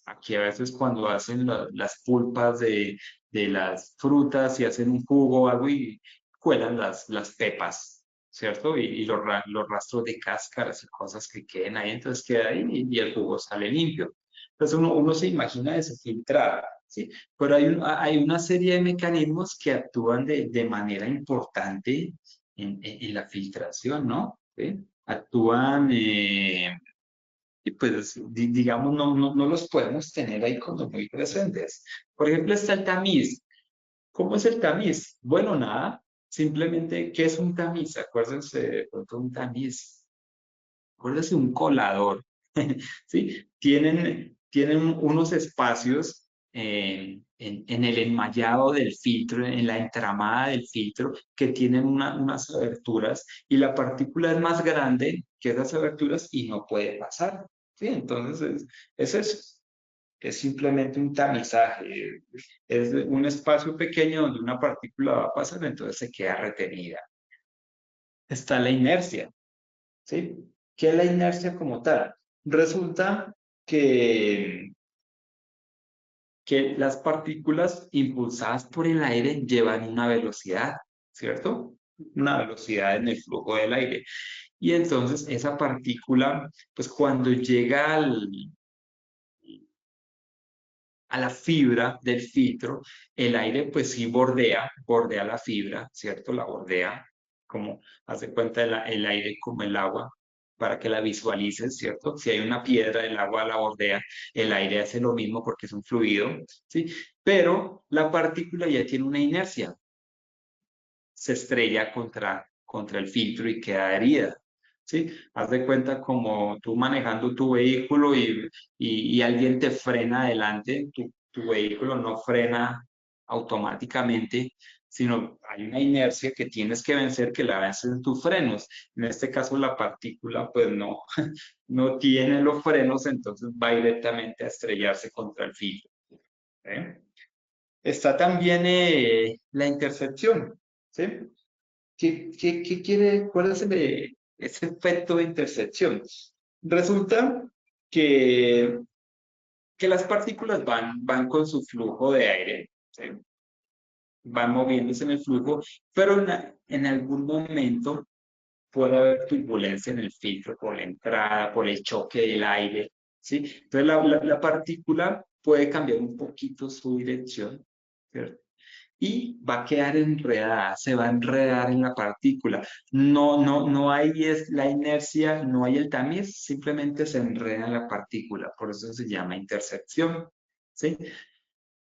aquí a veces cuando hacen las pulpas de las frutas y hacen un jugo o algo y cuelan las pepas, ¿cierto? Y los rastros de cáscaras y cosas que queden ahí, entonces queda ahí y el jugo sale limpio. Entonces uno se imagina eso, filtrar, ¿sí? Pero hay una serie de mecanismos que actúan de manera importante en la filtración, ¿no? ¿Sí? Actúan, y pues digamos, no los podemos tener ahí como muy presentes. Por ejemplo, está el tamiz. ¿Cómo es el tamiz? Bueno, nada, simplemente, ¿qué es un tamiz? Acuérdense de pronto un tamiz. Acuérdense un colador. ¿Sí? Tienen unos espacios en el enmallado del filtro, en la entramada del filtro, que tienen unas aberturas y la partícula es más grande que esas aberturas y no puede pasar. ¿Sí? Entonces es eso. Es simplemente un tamizaje. Es un espacio pequeño donde una partícula va a pasar, entonces se queda retenida. Está la inercia. ¿Sí? ¿Qué es la inercia como tal? Resulta que, que las partículas impulsadas por el aire llevan una velocidad, ¿cierto? una velocidad en el flujo del aire. Y entonces esa partícula, pues cuando llega a la fibra del filtro, el aire pues sí bordea la fibra, ¿cierto? La bordea, como hace cuenta el aire como el agua, para que la visualices, ¿cierto? Si hay una piedra, el agua la bordea, el aire hace lo mismo porque es un fluido, ¿sí? Pero la partícula ya tiene una inercia, se estrella contra el filtro y queda herida. ¿Sí? Haz de cuenta como tú manejando tu vehículo y alguien te frena adelante, tu vehículo no frena automáticamente, sino hay una inercia que tienes que vencer, que la vences en tus frenos. En este caso la partícula pues no, no tiene los frenos, entonces va directamente a estrellarse contra el filtro. ¿Eh? Está también la intercepción. ¿Sí? ¿Qué quiere, cuál es ese efecto de intersección? Resulta que, que las partículas van con su flujo de aire, ¿sí? Van moviéndose en el flujo, pero en algún momento puede haber turbulencia en el filtro por la entrada, por el choque del aire, ¿sí? Entonces la partícula puede cambiar un poquito su dirección, ¿cierto? Y va a quedar enredada, se va a enredar en la partícula. No hay la inercia, no hay el tamiz, simplemente se enreda en la partícula, por eso se llama intercepción, ¿sí?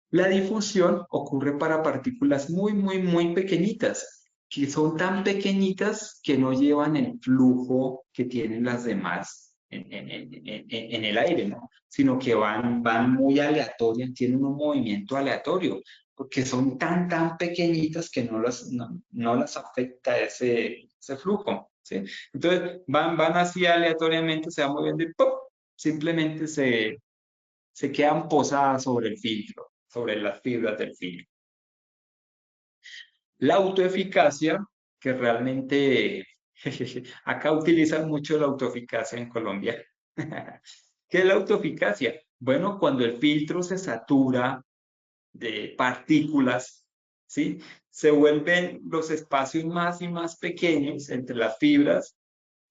La difusión ocurre para partículas muy pequeñitas, que son tan pequeñitas que no llevan el flujo que tienen las demás en el aire, ¿no? Sino que van muy aleatorias, tienen un movimiento aleatorio, porque son tan pequeñitas que no las afecta ese flujo, ¿sí? Entonces van así aleatoriamente, se van moviendo y ¡pum! Simplemente se quedan posadas sobre el filtro, sobre las fibras del filtro. La autoeficacia, que realmente acá utilizan mucho la autoeficacia en Colombia. ¿Qué es la autoeficacia? Bueno, cuando el filtro se satura de partículas, ¿sí? Se vuelven los espacios más y más pequeños entre las fibras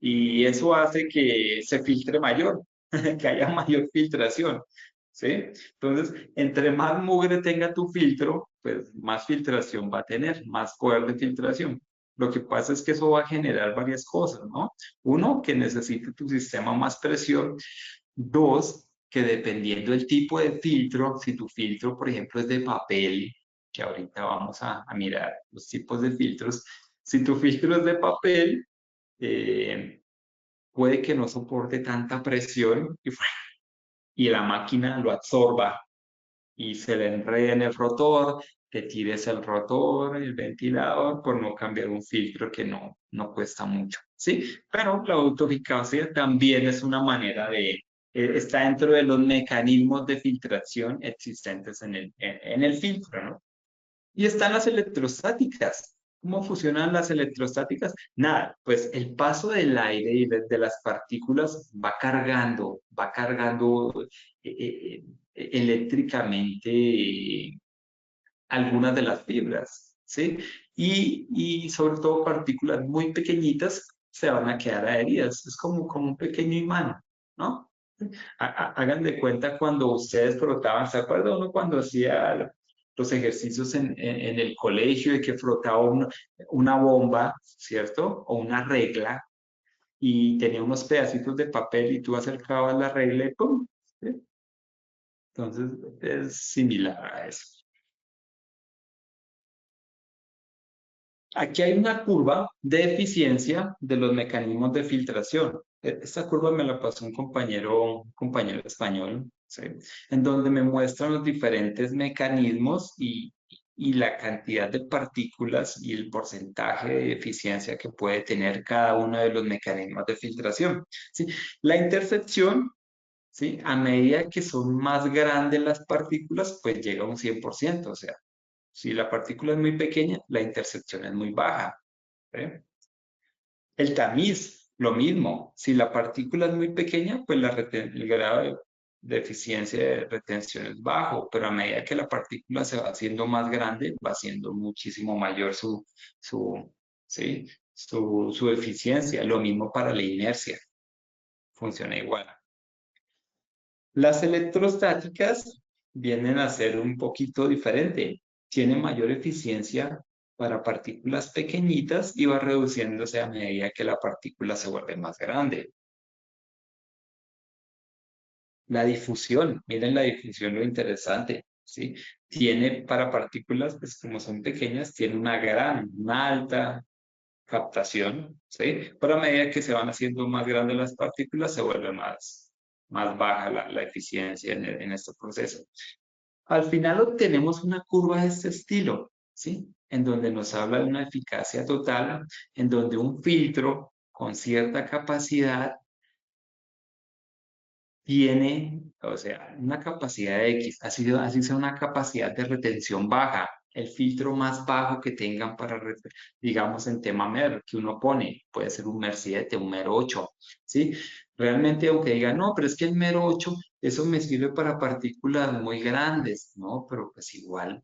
y eso hace que se filtre mayor, que haya mayor filtración, ¿sí? Entonces, entre más mugre tenga tu filtro, pues más filtración va a tener, más poder de filtración. Lo que pasa es que eso va a generar varias cosas, ¿no? Uno, que necesite tu sistema más presión. Dos, que dependiendo del tipo de filtro, si tu filtro, por ejemplo, es de papel, que ahorita vamos a mirar los tipos de filtros, si tu filtro es de papel, eh, puede que no soporte tanta presión y la máquina lo absorba y se le enrede en el rotor, que tires el rotor, el ventilador, por no cambiar un filtro que no cuesta mucho. Sí, pero la autoeficacia también es una manera está dentro de los mecanismos de filtración existentes en el filtro, ¿no? Y están las electrostáticas. ¿Cómo funcionan las electrostáticas? Nada, pues el paso del aire y de las partículas va cargando eléctricamente algunas de las fibras, ¿sí? Y sobre todo partículas muy pequeñitas se van a quedar adheridas. Es como un pequeño imán, ¿no? Hagan de cuenta cuando ustedes frotaban, ¿se acuerda uno cuando hacía los ejercicios en el colegio y que frotaba una bomba, ¿cierto? O una regla y tenía unos pedacitos de papel y tú acercabas la regla y ¡pum! ¿Sí? Entonces es similar a eso. Aquí hay una curva de eficiencia de los mecanismos de filtración. Esta curva me la pasó un compañero español, ¿sí? En donde me muestran los diferentes mecanismos y la cantidad de partículas y el porcentaje de eficiencia que puede tener cada uno de los mecanismos de filtración, ¿sí? La intercepción, ¿sí? A medida que son más grandes las partículas, pues llega a un 100%, o sea, si la partícula es muy pequeña, la intercepción es muy baja. ¿Eh? El tamiz, lo mismo. Si la partícula es muy pequeña, pues el grado de eficiencia de retención es bajo, pero a medida que la partícula se va haciendo más grande, va siendo muchísimo mayor su, ¿sí? Su eficiencia, lo mismo para la inercia, funciona igual. Las electrostáticas vienen a ser un poquito diferente, tienen mayor eficiencia para partículas pequeñitas y va reduciéndose a medida que la partícula se vuelve más grande. La difusión, miren la difusión, lo interesante, ¿sí? Tiene para partículas, pues como son pequeñas, tiene una alta captación, ¿sí? Pero a medida que se van haciendo más grandes las partículas, se vuelve más baja la eficiencia en este proceso. Al final obtenemos una curva de este estilo, ¿sí? En donde nos habla de una eficacia total, en donde un filtro con cierta capacidad tiene, o sea, una capacidad X, así sea una capacidad de retención baja, el filtro más bajo que tengan para, digamos, en tema MER, que uno pone, puede ser un MER 7, un MER 8, ¿sí? Realmente, aunque digan, no, pero es que el MER 8, eso me sirve para partículas muy grandes, ¿no? Pero pues igual,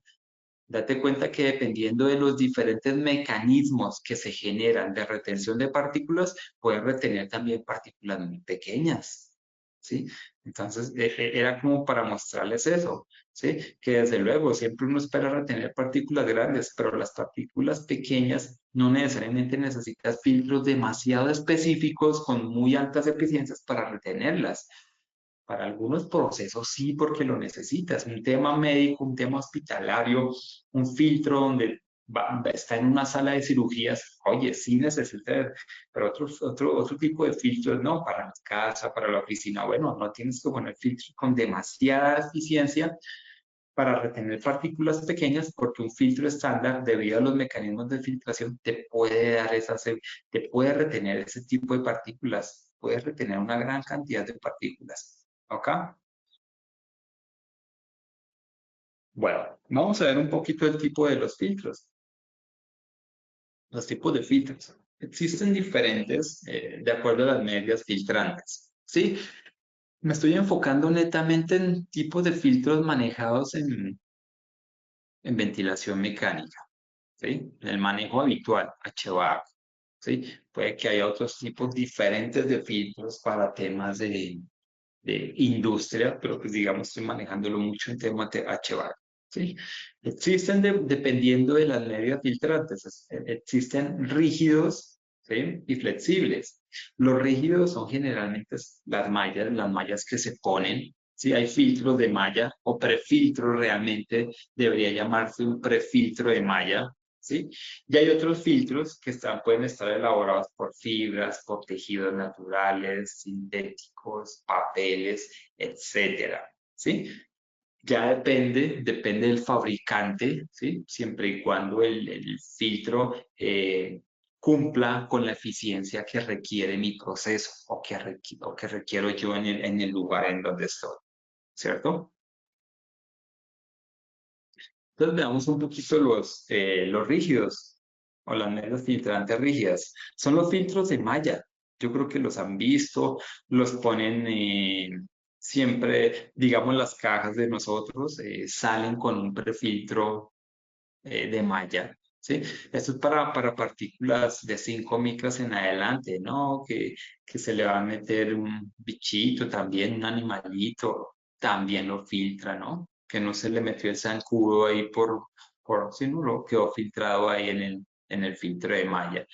date cuenta que dependiendo de los diferentes mecanismos que se generan de retención de partículas, pueden retener también partículas muy pequeñas, ¿sí? Entonces, era como para mostrarles eso, ¿sí? Que desde luego siempre uno espera retener partículas grandes, pero las partículas pequeñas no necesariamente necesitas filtros demasiado específicos con muy altas eficiencias para retenerlas. Para algunos procesos sí, porque lo necesitas. Un tema médico, un tema hospitalario, un filtro donde está en una sala de cirugías, oye, sí necesitas, pero otro tipo de filtros no, para la casa, para la oficina, bueno, no tienes que poner filtros con demasiada eficiencia para retener partículas pequeñas, porque un filtro estándar, debido a los mecanismos de filtración, te puede dar te puede retener ese tipo de partículas, puede retener una gran cantidad de partículas. ¿Ok? Bueno, vamos a ver un poquito el tipo de los filtros, los tipos de filtros. Existen diferentes de acuerdo a las medias filtrantes. ¿Sí? Me estoy enfocando netamente en tipos de filtros manejados en ventilación mecánica. ¿Sí? En el manejo habitual, HVAC. ¿Sí? Puede que haya otros tipos diferentes de filtros para temas de industria, pero pues digamos estoy manejándolo mucho en temas de HVAC. ¿Sí? Existen, dependiendo de las medidas filtrantes, existen rígidos, ¿sí? Y flexibles. Los rígidos son generalmente las mallas que se ponen. Si hay filtros de malla o prefiltros, realmente debería llamarse un prefiltro de malla, ¿sí? Y hay otros filtros que pueden estar elaborados por fibras, por tejidos naturales, sintéticos, papeles, etcétera, ¿sí? Ya depende del fabricante, ¿sí? Siempre y cuando el filtro cumpla con la eficiencia que requiere mi proceso o que requiero yo en el lugar en donde estoy, ¿cierto? Entonces veamos un poquito los rígidos o las medidas filtrantes rígidas. Son los filtros de malla. Yo creo que los han visto, los ponen siempre, digamos, las cajas de nosotros salen con un prefiltro de malla. ¿Sí? Esto es para partículas de 5 micras en adelante, ¿no? Que se le va a meter un bichito también, un animalito, también lo filtra, ¿no? Que no se le metió el zancudo ahí sino lo quedó filtrado ahí en el filtro de malla.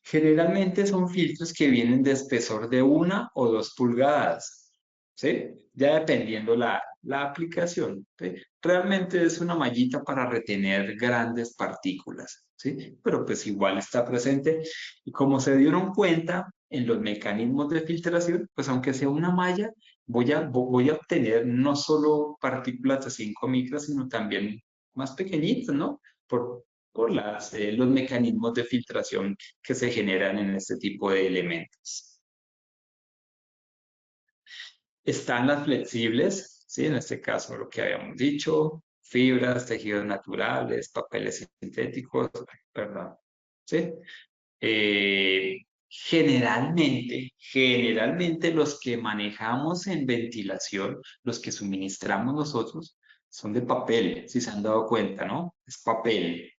Generalmente son filtros que vienen de espesor de 1 o 2 pulgadas, ¿sí? Ya dependiendo la aplicación, ¿sí? Realmente es una mallita para retener grandes partículas, ¿sí? Pero pues igual está presente. Y como se dieron cuenta en los mecanismos de filtración, pues aunque sea una malla, voy a obtener no solo partículas de 5 micras, sino también más pequeñitas, ¿no? Por los mecanismos de filtración que se generan en este tipo de elementos. Están las flexibles, ¿sí? En este caso, lo que habíamos dicho, fibras, tejidos naturales, papeles sintéticos, perdón, ¿sí? Generalmente los que manejamos en ventilación, los que suministramos nosotros, son de papel, si se han dado cuenta, ¿no? Es papel.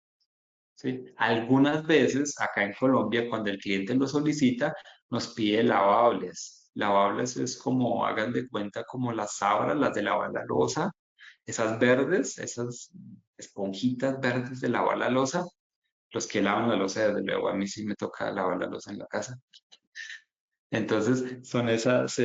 ¿sí? Algunas veces, acá en Colombia, cuando el cliente lo solicita, nos pide lavables. Lavables es como, hagan de cuenta, como las sábanas, las de lavar la loza, esas verdes, esas esponjitas verdes de lavar la loza. Los que lavan la loza, desde luego, a mí sí me toca lavar la loza en la casa. Entonces, son esas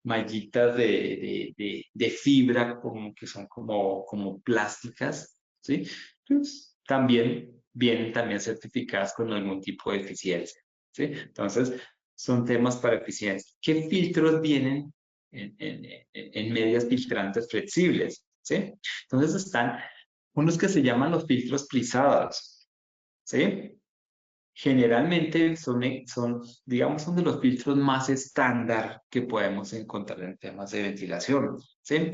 mallitas de fibra como que son como plásticas, ¿sí? Pues, también vienen también certificadas con algún tipo de eficiencia, ¿sí? Entonces, son temas para eficiencia. ¿Qué filtros vienen en medias filtrantes flexibles? ¿Sí? Entonces, están unos que se llaman los filtros plisados, ¿sí? Generalmente digamos, son de los filtros más estándar que podemos encontrar en temas de ventilación, ¿sí?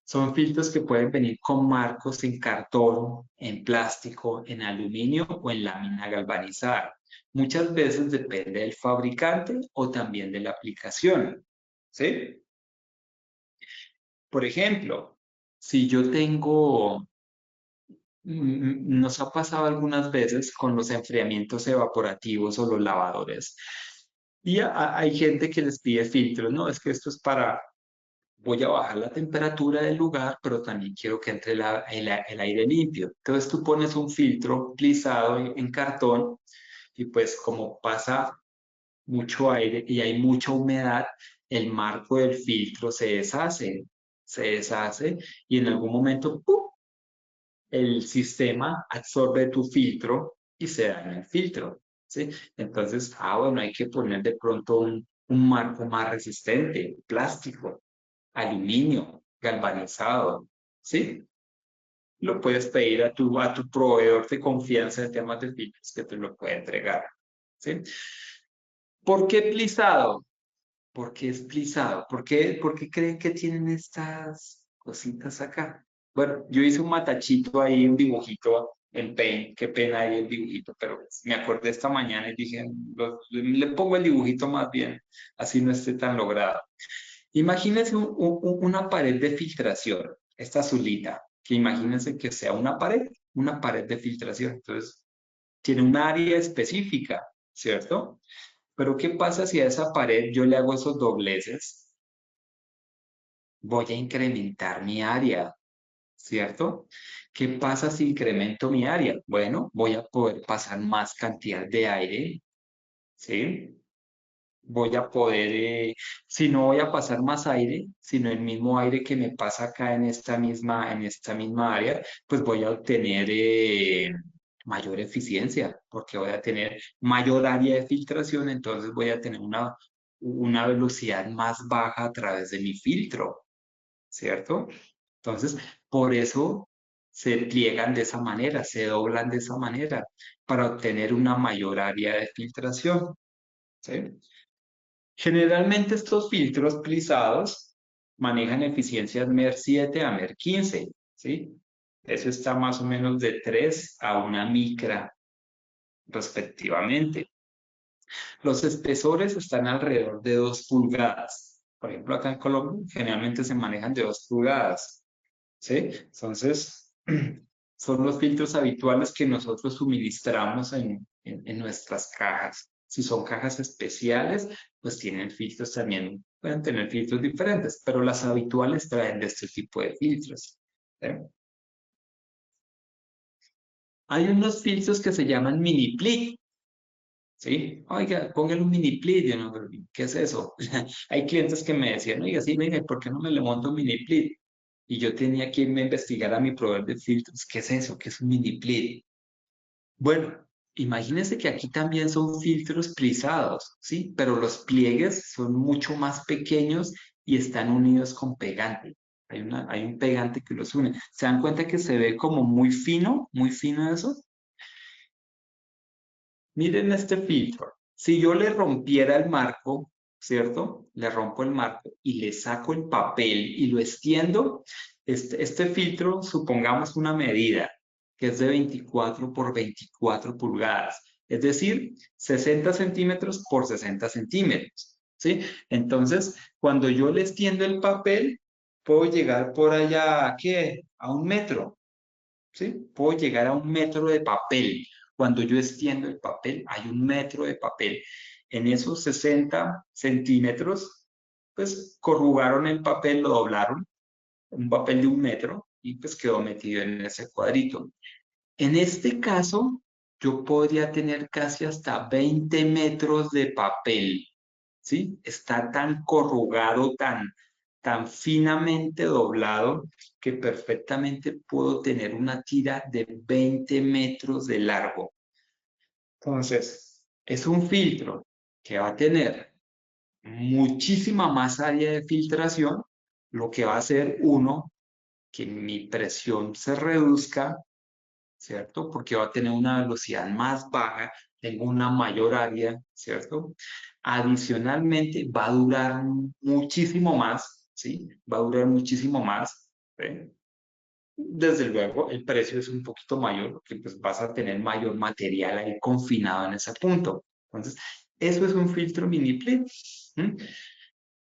Son filtros que pueden venir con marcos en cartón, en plástico, en aluminio o en lámina galvanizada. Muchas veces depende del fabricante o también de la aplicación, ¿sí? Por ejemplo, si yo tengo nos ha pasado algunas veces con los enfriamientos evaporativos o los lavadores. Y hay gente que les pide filtros, no, es que esto es para, voy a bajar la temperatura del lugar, pero también quiero que entre el aire limpio. Entonces tú pones un filtro plisado en cartón y pues como pasa mucho aire y hay mucha humedad, el marco del filtro se deshace y en algún momento ¡pum! El sistema absorbe tu filtro y se daña el filtro, ¿sí? Entonces, bueno, hay que poner de pronto un marco más resistente, plástico, aluminio, galvanizado, ¿sí? Lo puedes pedir a tu proveedor de confianza en temas de filtros que te lo puede entregar, ¿sí? ¿Por qué plisado? ¿Por qué es plisado? ¿Por qué creen que tienen estas cositas acá? Bueno, yo hice un matachito ahí, un dibujito en Paint, qué pena ahí el dibujito, pero me acordé esta mañana y dije, le pongo el dibujito más bien, así no esté tan logrado. Imagínense una pared de filtración, esta azulita, que imagínense que sea una pared de filtración, entonces tiene un área específica, ¿cierto? Pero ¿qué pasa si a esa pared yo le hago esos dobleces? Voy a incrementar mi área, ¿cierto? ¿Qué pasa si incremento mi área? Bueno, voy a poder pasar más cantidad de aire, ¿sí? Voy a poder, si no voy a pasar más aire, sino el mismo aire que me pasa acá en esta misma área, pues voy a obtener mayor eficiencia, porque voy a tener mayor área de filtración, entonces voy a tener una velocidad más baja a través de mi filtro, ¿cierto? Entonces, por eso se pliegan de esa manera, se doblan de esa manera, para obtener una mayor área de filtración, ¿sí? Generalmente estos filtros plisados manejan eficiencias MER 7 a MER 15, ¿sí? Eso está más o menos de 3 a una micra respectivamente. Los espesores están alrededor de 2 pulgadas. Por ejemplo, acá en Colombia generalmente se manejan de 2 pulgadas, ¿sí? Entonces, son los filtros habituales que nosotros suministramos en nuestras cajas. Si son cajas especiales, pues tienen filtros también, pueden tener filtros diferentes, pero las habituales traen de este tipo de filtros, ¿sí? Hay unos filtros que se llaman mini plit, ¿sí? Oiga, póngale un mini plit, yo no, ¿qué es eso? Hay clientes que me decían, oiga, sí, mire, ¿por qué no me le monto un mini plit? Y yo tenía que irme a investigar a mi proveedor de filtros, ¿qué es eso? ¿Qué es un mini plit? Bueno, imagínense que aquí también son filtros plisados, ¿sí? Pero los pliegues son mucho más pequeños y están unidos con pegante. Hay un pegante que los une. ¿Se dan cuenta que se ve como muy fino eso? Miren este filtro. Si yo le rompiera el marco, ¿cierto? Le rompo el marco y le saco el papel y lo extiendo, este filtro, supongamos una medida que es de 24 por 24 pulgadas, es decir, 60 centímetros por 60 centímetros, ¿sí? Entonces, cuando yo le extiendo el papel, puedo llegar por allá, ¿a qué? A 1 metro, ¿sí? Puedo llegar a 1 metro de papel. Cuando yo extiendo el papel, hay 1 metro de papel. En esos 60 centímetros, pues corrugaron el papel, lo doblaron, un papel de 1 metro, y pues quedó metido en ese cuadrito. En este caso, yo podría tener casi hasta 20 metros de papel, ¿sí? Está tan corrugado, tan finamente doblado, que perfectamente puedo tener una tira de 20 metros de largo. Entonces, es un filtro que va a tener muchísima más área de filtración, lo que va a hacer uno, que mi presión se reduzca, ¿cierto? Porque va a tener una velocidad más baja, tengo una mayor área, ¿cierto? Adicionalmente, va a durar muchísimo más, ¿sí? Va a durar muchísimo más, ¿sí? Desde luego, el precio es un poquito mayor porque pues vas a tener mayor material ahí confinado en ese punto. Entonces, eso es un filtro mini split.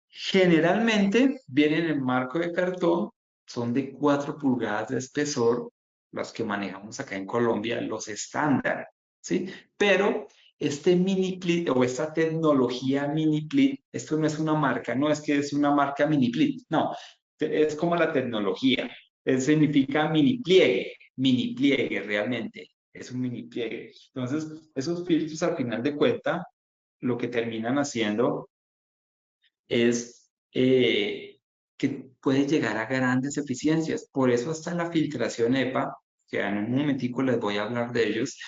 Generalmente vienen en marco de cartón, son de 4 pulgadas de espesor, los que manejamos acá en Colombia, los estándar, ¿sí? Pero este mini plit o esta tecnología mini plit, esto no es una marca, no es que es una marca mini plit, no, es como la tecnología, significa mini pliegue realmente, es un mini pliegue. Entonces, esos filtros al final de cuenta, lo que terminan haciendo es que puede llegar a grandes eficiencias. Por eso hasta la filtración EPA, que en un momentico les voy a hablar de ellos,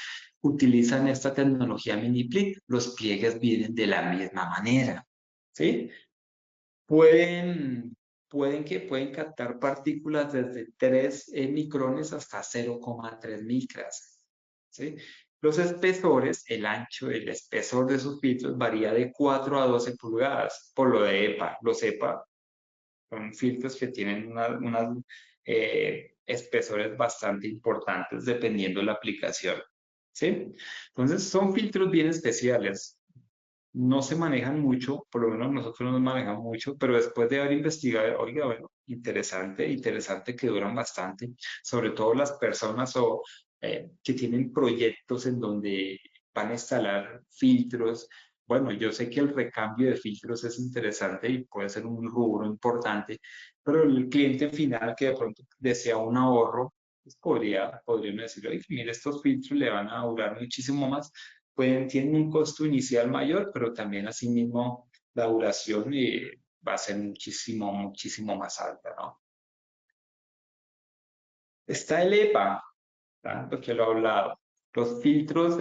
utilizan esta tecnología mini plit. Los pliegues vienen de la misma manera, ¿sí? Pueden, pueden captar partículas desde 3 micrones hasta 0,3 micras, ¿sí? Los espesores, el ancho, el espesor de sus filtros varía de 4 a 12 pulgadas, por lo de EPA. Los EPA son filtros que tienen unas espesores bastante importantes dependiendo de la aplicación, ¿sí? Entonces, son filtros bien especiales, no se manejan mucho, por lo menos nosotros no nos manejamos mucho, pero después de haber investigado, oiga, bueno, interesante, interesante que duran bastante, sobre todo las personas que tienen proyectos en donde van a instalar filtros. Bueno, yo sé que el recambio de filtros es interesante y puede ser un rubro importante, pero el cliente final que de pronto desea un ahorro, pues podría decir, oye, mire, estos filtros le van a durar muchísimo más, tienen un costo inicial mayor, pero también asimismo la duración va a ser muchísimo, muchísimo más alta, ¿no? Está el EPA, tanto que lo he hablado. Los filtros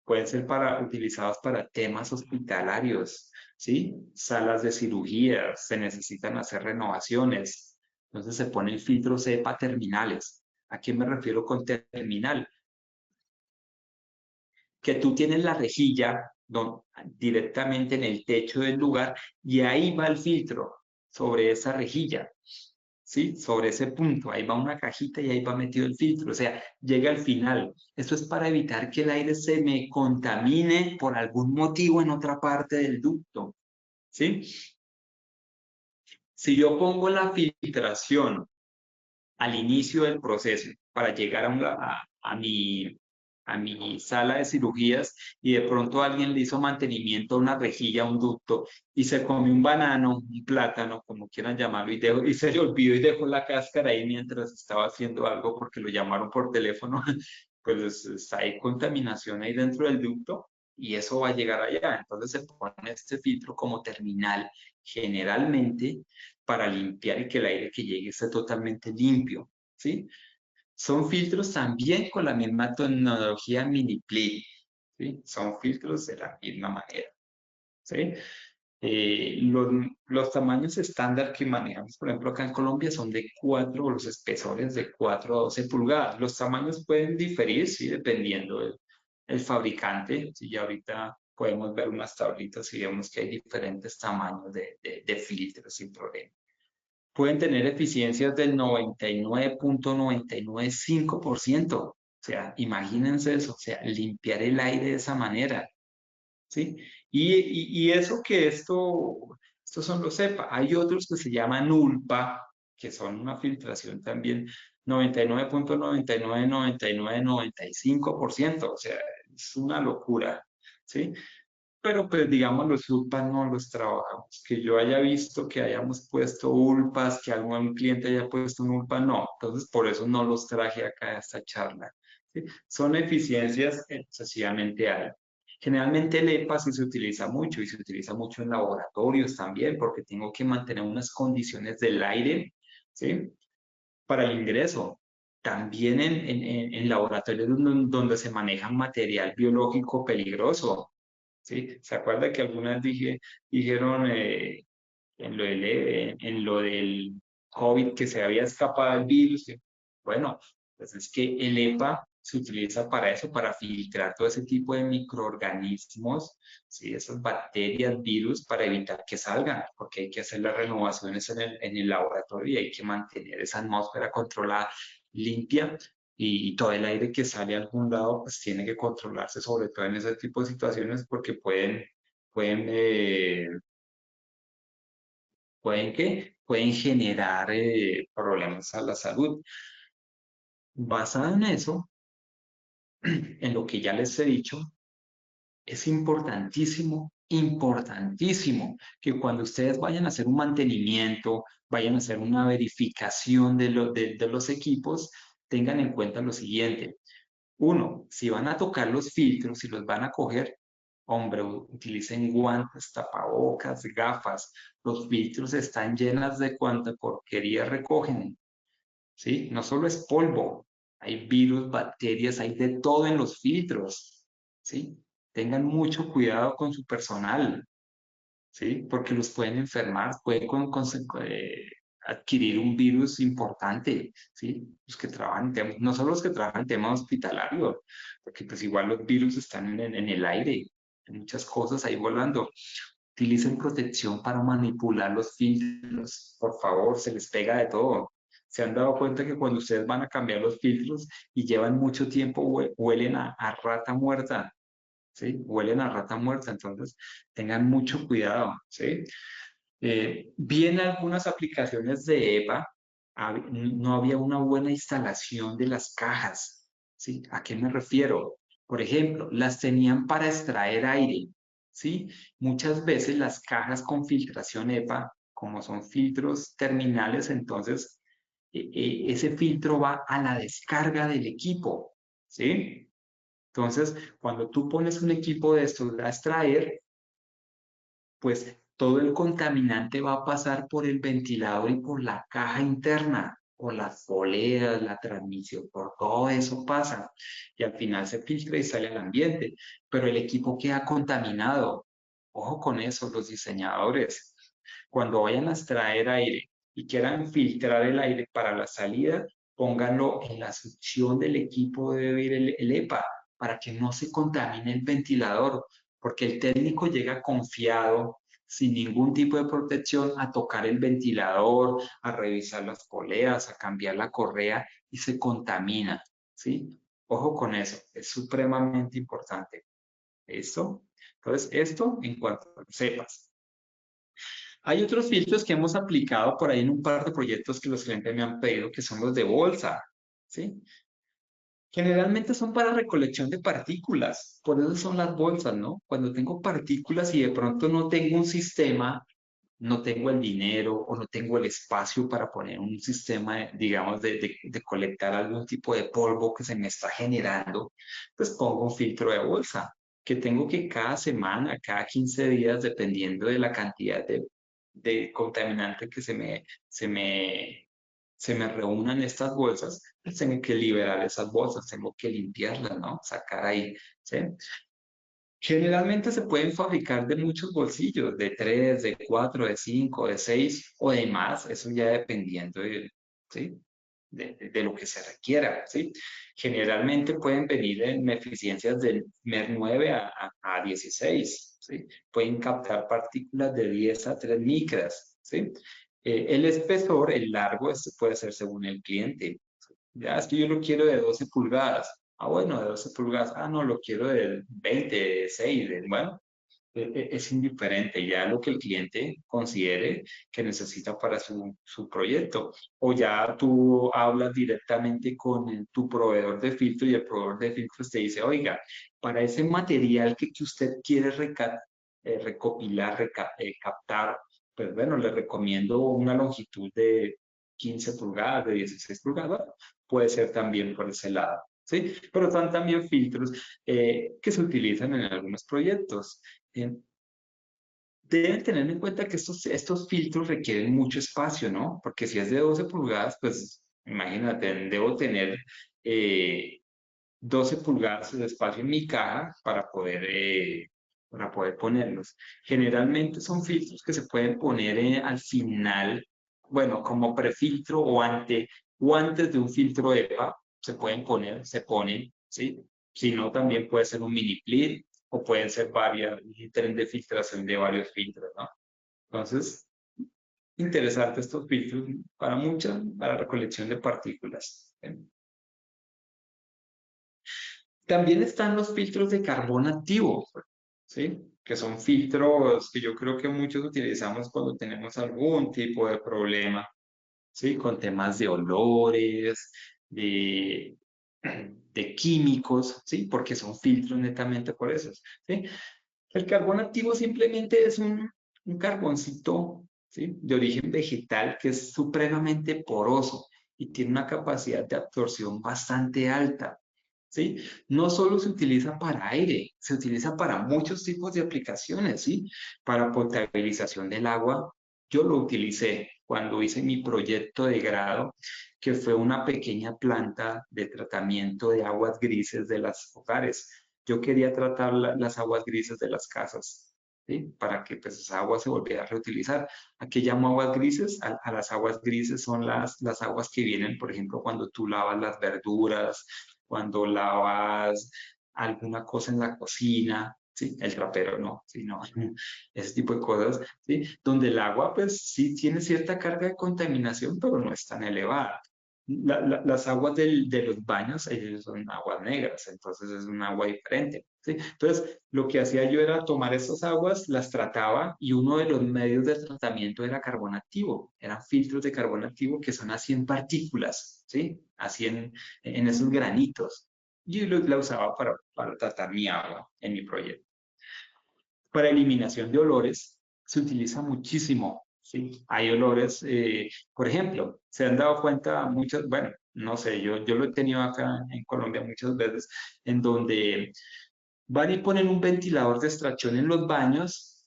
pueden ser utilizados para temas hospitalarios, ¿sí? Salas de cirugía, se necesitan hacer renovaciones. Entonces se ponen filtros EPA terminales. ¿A qué me refiero con terminal? Que tú tienes la rejilla directamente en el techo del lugar y ahí va el filtro sobre esa rejilla, ¿sí? Sobre ese punto, ahí va una cajita y ahí va metido el filtro, o sea, llega al final. Esto es para evitar que el aire se me contamine por algún motivo en otra parte del ducto, ¿sí? Si yo pongo la filtración al inicio del proceso para llegar a mi sala de cirugías y de pronto alguien le hizo mantenimiento a una rejilla, a un ducto y se comió un banano, un plátano, como quieran llamarlo, y se le olvidó y dejó la cáscara ahí mientras estaba haciendo algo porque lo llamaron por teléfono, pues hay contaminación ahí dentro del ducto y eso va a llegar allá. Entonces se pone este filtro como terminal generalmente para limpiar y que el aire que llegue esté totalmente limpio, ¿sí? Son filtros también con la misma tecnología mini split, ¿sí? Son filtros de la misma manera, ¿sí? Los tamaños estándar que manejamos, por ejemplo, acá en Colombia son de 4, los espesores de 4 a 12 pulgadas. Los tamaños pueden diferir, ¿sí? Dependiendo del fabricante. Sí, ya ahorita podemos ver unas tablitas y vemos que hay diferentes tamaños de filtros sin problema. Pueden tener eficiencias del 99,995%. O sea, imagínense eso, o sea, limpiar el aire de esa manera, ¿sí? Y eso que estos son los EPA. Hay otros que se llaman ULPA, que son una filtración también 99.999995%, o sea, es una locura, ¿sí? Pero pues digamos los ULPAs no los trabajamos. Que yo haya visto que hayamos puesto ULPAs, que algún cliente haya puesto un ULPA, no. Entonces por eso no los traje acá a esta charla, ¿sí? Son eficiencias excesivamente altas. Generalmente el EPA sí se utiliza mucho y se utiliza mucho en laboratorios también porque tengo que mantener unas condiciones del aire, ¿sí? Para el ingreso. También en laboratorios donde se maneja material biológico peligroso. ¿Sí? ¿Se acuerda que algunas dijeron en lo del COVID que se había escapado el virus? Bueno, pues es que el EPA se utiliza para eso, para filtrar todo ese tipo de microorganismos, ¿sí? Esas bacterias, virus, para evitar que salgan, porque hay que hacer las renovaciones en el laboratorio y hay que mantener esa atmósfera controlada, limpia, y todo el aire que sale a algún lado, pues tiene que controlarse, sobre todo en ese tipo de situaciones, porque pueden, pueden generar problemas a la salud. Basado en eso, en lo que ya les he dicho, es importantísimo, importantísimo que cuando ustedes vayan a hacer un mantenimiento, vayan a hacer una verificación de los equipos, tengan en cuenta lo siguiente. Uno, si van a tocar los filtros, si los van a coger, hombre, utilicen guantes, tapabocas, gafas. Los filtros están llenas de cuanta porquería recogen, ¿sí? No solo es polvo, hay virus, bacterias, hay de todo en los filtros, ¿sí? Tengan mucho cuidado con su personal, ¿sí? Porque los pueden enfermar, pueden adquirir un virus importante, ¿sí? Los que trabajan en temas, no solo los que trabajan en temas hospitalarios, porque pues igual los virus están en el aire, en muchas cosas ahí volando. Utilicen protección para manipular los filtros, por favor, se les pega de todo. Se han dado cuenta que cuando ustedes van a cambiar los filtros y llevan mucho tiempo, huelen a rata muerta, ¿sí? Huelen a rata muerta, entonces tengan mucho cuidado, ¿sí? Vi en algunas aplicaciones de EPA, no había una buena instalación de las cajas, ¿sí? ¿A qué me refiero? Por ejemplo, las tenían para extraer aire, ¿sí? Muchas veces las cajas con filtración EPA, como son filtros terminales, entonces ese filtro va a la descarga del equipo, ¿sí? Entonces, cuando tú pones un equipo de estos a extraer, pues todo el contaminante va a pasar por el ventilador y por la caja interna, por las poleas, la transmisión, por todo eso pasa. Y al final se filtra y sale al ambiente, pero el equipo queda contaminado. Ojo con eso, los diseñadores. Cuando vayan a extraer aire y quieran filtrar el aire para la salida, pónganlo en la succión del equipo de beber el EPA para que no se contamine el ventilador, porque el técnico llega confiado, sin ningún tipo de protección, a tocar el ventilador, a revisar las poleas, a cambiar la correa y se contamina, ¿sí? Ojo con eso, es supremamente importante. ¿Listo? Entonces, esto en cuanto a sepas. Hay otros filtros que hemos aplicado por ahí en un par de proyectos que los clientes me han pedido, que son los de bolsa, ¿sí? Generalmente son para recolección de partículas, por eso son las bolsas, ¿no? Cuando tengo partículas y de pronto no tengo un sistema, no tengo el dinero o no tengo el espacio para poner un sistema, digamos, de colectar algún tipo de polvo que se me está generando, pues pongo un filtro de bolsa, que tengo que cada semana, cada 15 días, dependiendo de la cantidad de contaminante que se me reúnan estas bolsas, pues tengo que liberar esas bolsas, tengo que limpiarlas, ¿no? Sacar ahí, ¿sí? Generalmente se pueden fabricar de muchos bolsillos, de 3, de 4, de 5, de 6 o de más, eso ya dependiendo ¿sí? de lo que se requiera, ¿sí? Generalmente pueden venir en eficiencias del MER 9 a 16, ¿sí? Pueden captar partículas de 10 a 3 micras, ¿sí? El espesor, el largo, este puede ser según el cliente. Ya, es que yo lo quiero de 12 pulgadas. Ah, bueno, de 12 pulgadas. Ah, no, lo quiero de 20, de 6. Bueno, es indiferente ya lo que el cliente considere que necesita para su proyecto. O ya tú hablas directamente con tu proveedor de filtro y el proveedor de filtros te dice, oiga, para ese material que usted quiere recopilar, captar, pues bueno, le recomiendo una longitud de 15 pulgadas, de 16 pulgadas, puede ser también por ese lado. ¿Sí? Pero son también filtros que se utilizan en algunos proyectos. Eh, Deben tener en cuenta que estos filtros requieren mucho espacio, ¿no? Porque si es de 12 pulgadas, pues imagínate, debo tener eh, 12 pulgadas de espacio en mi caja para poder ponerlos. Generalmente son filtros que se pueden poner al final, bueno, como prefiltro o antes de un filtro EPA, se pueden poner, se ponen, ¿sí? Si no, también puede ser un mini plit o pueden ser un tren de filtración de varios filtros, ¿no? Entonces, interesante estos filtros para recolección de partículas. ¿Sí? También están los filtros de carbón activo, ¿sí? Que son filtros que yo creo que muchos utilizamos cuando tenemos algún tipo de problema, ¿sí? Con temas de olores, de, de químicos, ¿sí? Porque son filtros netamente por eso, ¿sí? El carbón activo simplemente es un carboncito, ¿sí? De origen vegetal que es supremamente poroso y tiene una capacidad de absorción bastante alta. ¿Sí? No solo se utiliza para aire, se utiliza para muchos tipos de aplicaciones, ¿sí? Para potabilización del agua. Yo lo utilicé cuando hice mi proyecto de grado, que fue una pequeña planta de tratamiento de aguas grises de los hogares. Yo quería tratar las aguas grises de las casas, ¿sí? Para que pues, esa agua se volviera a reutilizar. ¿A qué llamo aguas grises? A las aguas grises son las aguas que vienen, por ejemplo, cuando tú lavas las verduras, cuando lavas alguna cosa en la cocina, ¿sí? El trapero no, ¿sí? No, ese tipo de cosas, ¿sí? Donde el agua, pues sí tiene cierta carga de contaminación, pero no es tan elevada. Las aguas de los baños, ellos son aguas negras, entonces es un agua diferente, ¿sí? Entonces, lo que hacía yo era tomar estas aguas, las trataba y uno de los medios de tratamiento era carbón activo, eran filtros de carbón activo que son así en partículas, ¿sí? Así en esos granitos. Yo la usaba para tratar mi agua en mi proyecto. Para eliminación de olores se utiliza muchísimo, ¿sí? Hay olores, por ejemplo, se han dado cuenta muchas, bueno, no sé, yo lo he tenido acá en Colombia muchas veces, en donde van y ponen un ventilador de extracción en los baños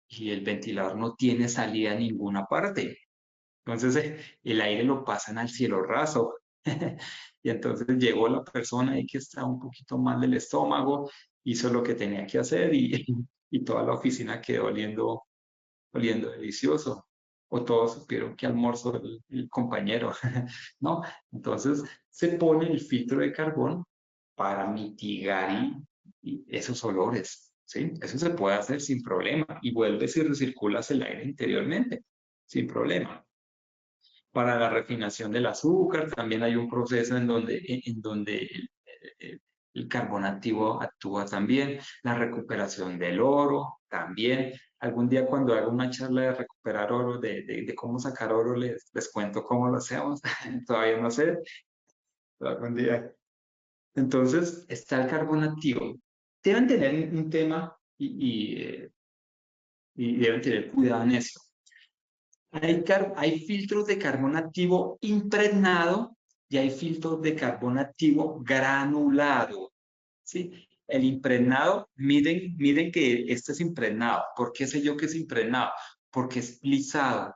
y el ventilador no tiene salida a ninguna parte. Entonces el aire lo pasan al cielo raso. Y entonces llegó la persona ahí que está un poquito mal del estómago, hizo lo que tenía que hacer y toda la oficina quedó oliendo delicioso. O todos supieron que almorzó el compañero, ¿no? Entonces se pone el filtro de carbón para mitigar y esos olores, ¿sí? Eso se puede hacer sin problema y vuelves y recirculas el aire interiormente, sin problema. Para la refinación del azúcar también hay un proceso en donde el carbón activo actúa también. La recuperación del oro también. Algún día cuando haga una charla de recuperar oro, de cómo sacar oro, les cuento cómo lo hacemos. Todavía no sé, pero algún día. Entonces está el carbón activo. Deben tener un tema y deben tener cuidado en eso. Hay filtros de carbón activo impregnado y hay filtros de carbón activo granulado, ¿sí? El impregnado, miren que este es impregnado. ¿Por qué sé yo que es impregnado? Porque es plisado.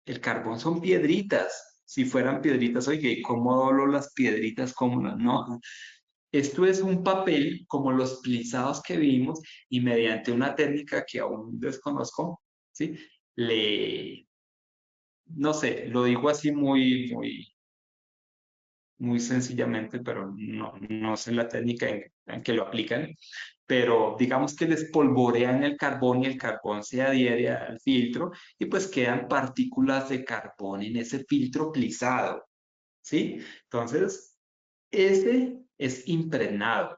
El carbón son piedritas. Si fueran piedritas, oye, ¿cómo doblo las piedritas? ¿Cómo no? No. Esto es un papel como los plisados que vimos y mediante una técnica que aún desconozco, ¿sí? Le, no sé, lo digo así muy sencillamente, pero no sé la técnica en que lo aplican, pero digamos que les polvorean el carbón y el carbón se adhiere al filtro y pues quedan partículas de carbón en ese filtro plisado, ¿sí? Entonces, ese es impregnado.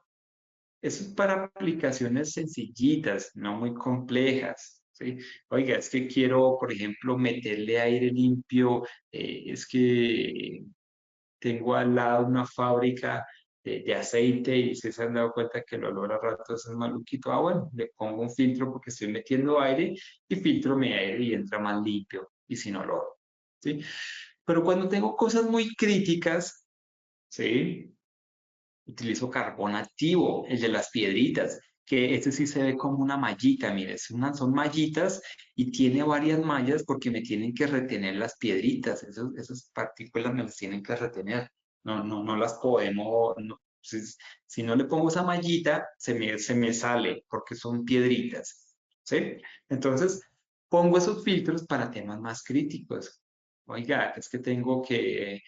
Eso es para aplicaciones sencillitas, no muy complejas, ¿sí? Oiga, es que quiero, por ejemplo, meterle aire limpio, es que tengo al lado una fábrica de aceite y si se han dado cuenta que el olor a ratos es maluquito, bueno, le pongo un filtro porque estoy metiendo aire y filtro mi aire y entra más limpio y sin olor, ¿sí? Pero cuando tengo cosas muy críticas, ¿sí? Utilizo carbón activo, el de las piedritas, que este sí se ve como una mallita, mire, son mallitas y tiene varias mallas porque me tienen que retener las piedritas, esas partículas me las tienen que retener, no las podemos, si no le pongo esa mallita, se me sale porque son piedritas, ¿sí? Entonces, pongo esos filtros para temas más críticos. Oiga, es que tengo que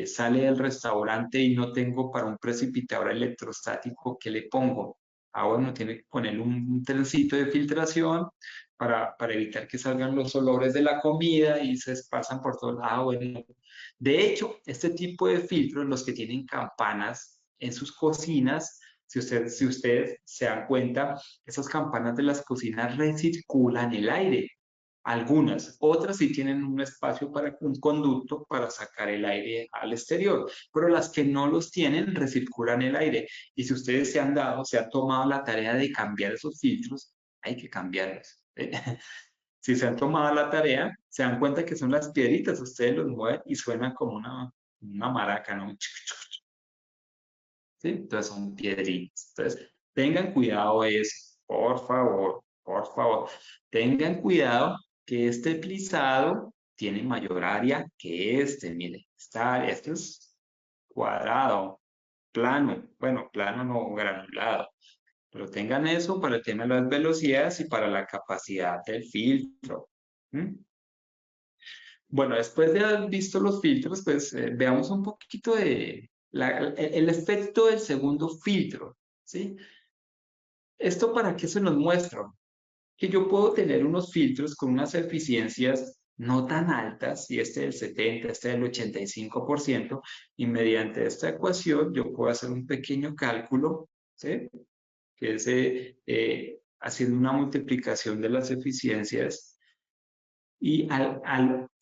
sale del restaurante y no tengo para un precipitador electrostático, ¿qué le pongo? Bueno, tiene que ponerle un trencito de filtración para evitar que salgan los olores de la comida y se pasan por todo. Bueno. De hecho, este tipo de filtros, los que tienen campanas en sus cocinas, si ustedes se dan cuenta, esas campanas de las cocinas recirculan el aire. Algunas, otras sí tienen un espacio para un conducto para sacar el aire al exterior, pero las que no los tienen recirculan el aire. Y si ustedes se han tomado la tarea de cambiar esos filtros, hay que cambiarlos. ¿Eh? Si se han tomado la tarea, se dan cuenta que son las piedritas, ustedes los mueven y suenan como una maraca, ¿no? ¿Sí? Entonces son piedritas. Entonces, tengan cuidado eso, por favor. Tengan cuidado que este plisado tiene mayor área que este. Mire, este es cuadrado, plano. Bueno, plano no granulado. Pero tengan eso para el tema de las velocidades y para la capacidad del filtro. ¿Mm? Bueno, después de haber visto los filtros, pues veamos un poquito de el efecto del segundo filtro, ¿sí? ¿Esto para qué se nos muestra? Que yo puedo tener unos filtros con unas eficiencias no tan altas, y este del 70, este del 85%, y mediante esta ecuación yo puedo hacer un pequeño cálculo, ¿sí? Que es haciendo una multiplicación de las eficiencias y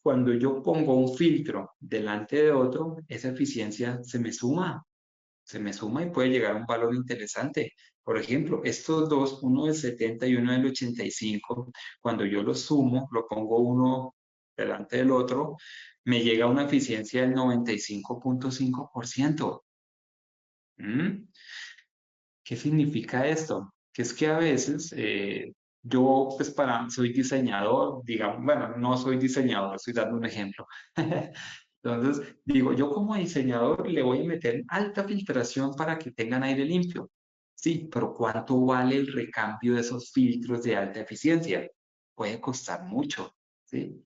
cuando yo pongo un filtro delante de otro, esa eficiencia se me suma y puede llegar a un valor interesante. Por ejemplo, estos dos, uno del 70 y uno del 85, cuando yo los sumo, lo pongo uno delante del otro, me llega a una eficiencia del 95.5%. ¿Mm? ¿Qué significa esto? Que es que a veces yo, pues soy diseñador, digamos, bueno, no soy diseñador, estoy dando un ejemplo. Entonces, digo, yo como diseñador le voy a meter alta filtración para que tengan aire limpio. Sí, pero ¿cuánto vale el recambio de esos filtros de alta eficiencia? Puede costar mucho, ¿sí?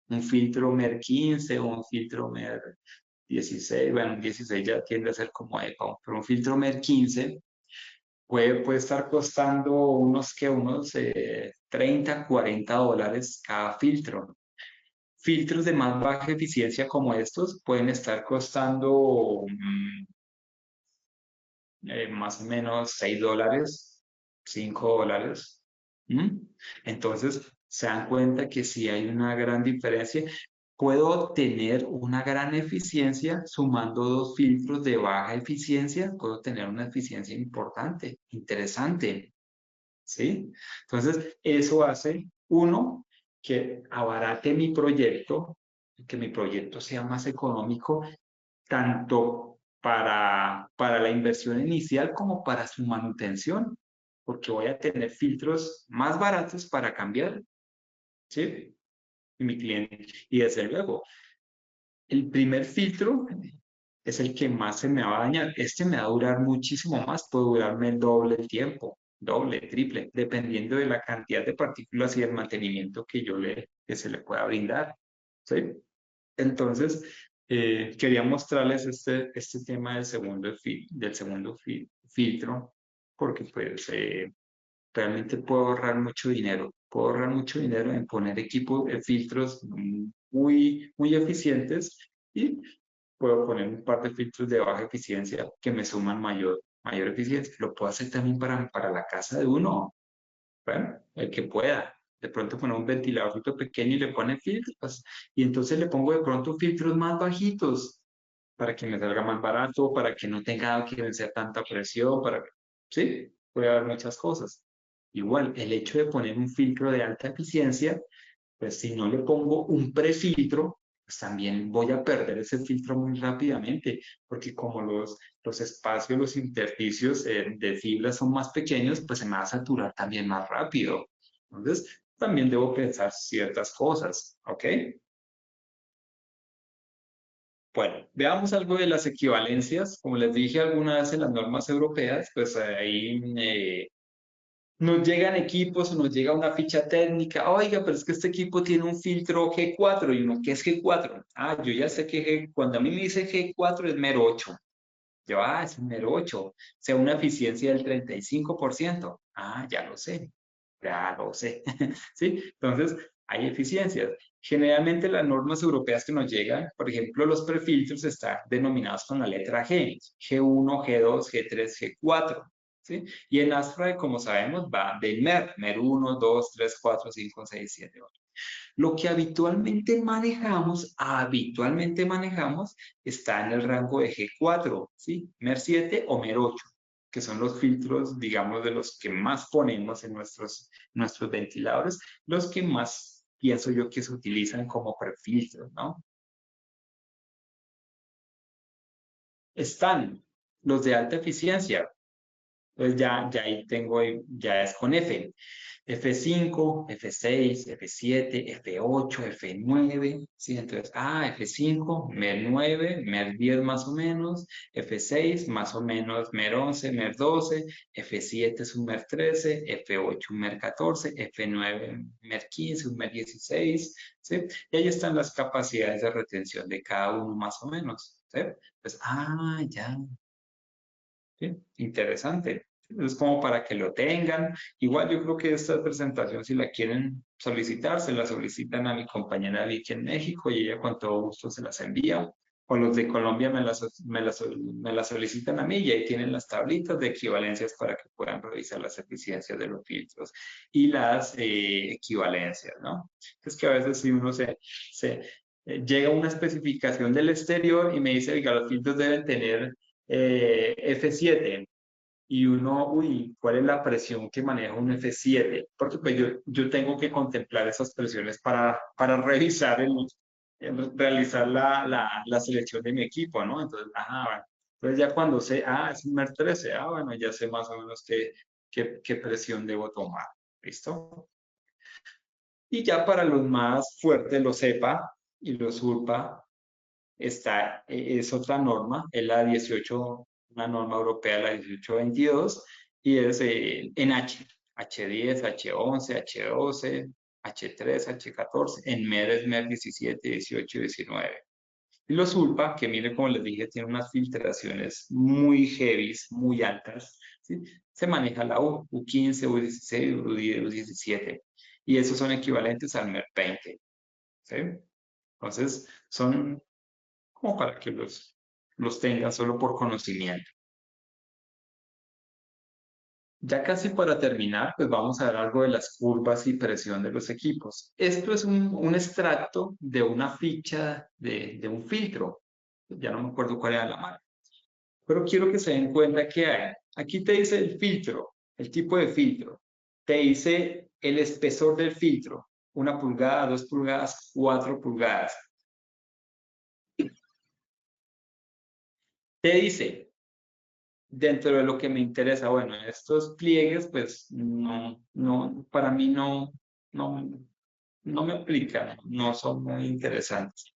Un filtro MER 15 o un filtro MER 16, bueno, un 16 ya tiende a ser como EPA, pero un filtro MER 15 puede estar costando unos 30, $40 cada filtro. Filtros de más baja eficiencia como estos pueden estar costando más o menos $6, $5. ¿Mm? Entonces, se dan cuenta que si hay una gran diferencia. Puedo obtener una gran eficiencia sumando dos filtros de baja eficiencia, puedo tener una eficiencia importante, interesante. ¿Sí? Entonces, eso hace, uno, que abarate mi proyecto, que mi proyecto sea más económico, tanto para la inversión inicial como para su manutención, porque voy a tener filtros más baratos para cambiar, ¿sí? Y mi cliente. Y desde luego, el primer filtro es el que más se me va a dañar. Este me va a durar muchísimo más, puede durarme el doble el tiempo, doble, triple, dependiendo de la cantidad de partículas y el mantenimiento que se le pueda brindar. ¿Sí? Entonces, quería mostrarles este tema del segundo filtro, porque pues realmente puedo ahorrar mucho dinero. Puedo ahorrar mucho dinero en poner filtros muy, muy eficientes y puedo poner un par de filtros de baja eficiencia que me suman mayor eficiencia. Lo puedo hacer también para la casa de uno. Bueno, el que pueda. De pronto poner un ventiladorcito pequeño y le pone filtros. Y entonces le pongo de pronto filtros más bajitos para que me salga más barato, para que no tenga que vencer tanta presión, sí, puede haber muchas cosas. Igual, el hecho de poner un filtro de alta eficiencia, pues si no le pongo un prefiltro, pues también voy a perder ese filtro muy rápidamente, porque como los espacios, los intersticios de fibra son más pequeños, pues se me va a saturar también más rápido. Entonces, también debo pensar ciertas cosas, ¿ok? Bueno, veamos algo de las equivalencias. Como les dije alguna vez en las normas europeas, pues ahí nos llegan equipos o nos llega una ficha técnica. Oiga, pero es que este equipo tiene un filtro G4 y uno, ¿qué es G4? Ah, yo ya sé que cuando a mí me dice G4 es mero 8. Yo, es un mero 8. O sea, una eficiencia del 35%. Ah, ya lo sé. Ya lo sé. ¿Sí? Entonces, hay eficiencias. Generalmente las normas europeas que nos llegan, por ejemplo, los prefiltros están denominados con la letra G, G1, G2, G3, G4. ¿Sí? Y en ASFRA, como sabemos, va del MER, MER 1, 2, 3, 4, 5, 6, 7, 8. Lo que habitualmente manejamos, está en el rango de G4, ¿sí? MER 7 o MER 8, que son los filtros, digamos, de los que más ponemos en nuestros ventiladores, los que más pienso yo que se utilizan como prefiltros, ¿no? Están los de alta eficiencia, entonces ya ahí tengo, ya es con F. F5, F6, F7, F8, F9, ¿sí? Entonces, F5, MER 9, MER 10 más o menos, F6 más o menos, MER 11, MER 12, F7 es un MER 13, F8 un MER 14, F9 MER 15, un MER 16, ¿sí? Y ahí están las capacidades de retención de cada uno más o menos, ¿sí? Pues, ya, ¿sí? Interesante. Es como para que lo tengan. Igual yo creo que esta presentación, si la quieren solicitar, se la solicitan a mi compañera Vicky en México y ella con todo gusto se las envía. O los de Colombia me las solicitan a mí y ahí tienen las tablitas de equivalencias para que puedan revisar las eficiencias de los filtros y las equivalencias, ¿no? Es que a veces si uno llega a una especificación del exterior y me dice, oiga, los filtros deben tener F7 y uno, ¿cuál es la presión que maneja un F7? Porque pues yo tengo que contemplar esas presiones para revisar realizar la selección de mi equipo, ¿no? Entonces, bueno. Entonces ya cuando sé, es un MER 13, bueno, ya sé más o menos qué presión debo tomar, ¿listo? Y ya para los más fuertes, los EPA y los URPA, es otra norma, es la 18, una norma europea, la 1822, y es en H10, H11, H12, H3, H14, en MER es MER 17, 18 y 19. Y los ULPA, que mire, como les dije, tienen unas filtraciones muy heavy, muy altas, ¿sí? Se maneja la U15, U16, U10, U17, y esos son equivalentes al MER 20, ¿sí? Entonces, son como para que los tengan solo por conocimiento. Ya casi para terminar, pues vamos a ver algo de las curvas y presión de los equipos. Esto es un extracto de una ficha de un filtro. Ya no me acuerdo cuál era la marca. Pero quiero que se den cuenta que hay. Aquí te dice el filtro, el tipo de filtro. Te dice el espesor del filtro. 1 pulgada, 2 pulgadas, 4 pulgadas. Te dice dentro de lo que me interesa, bueno, estos pliegues, pues no, para mí no, no me aplican, no son muy interesantes.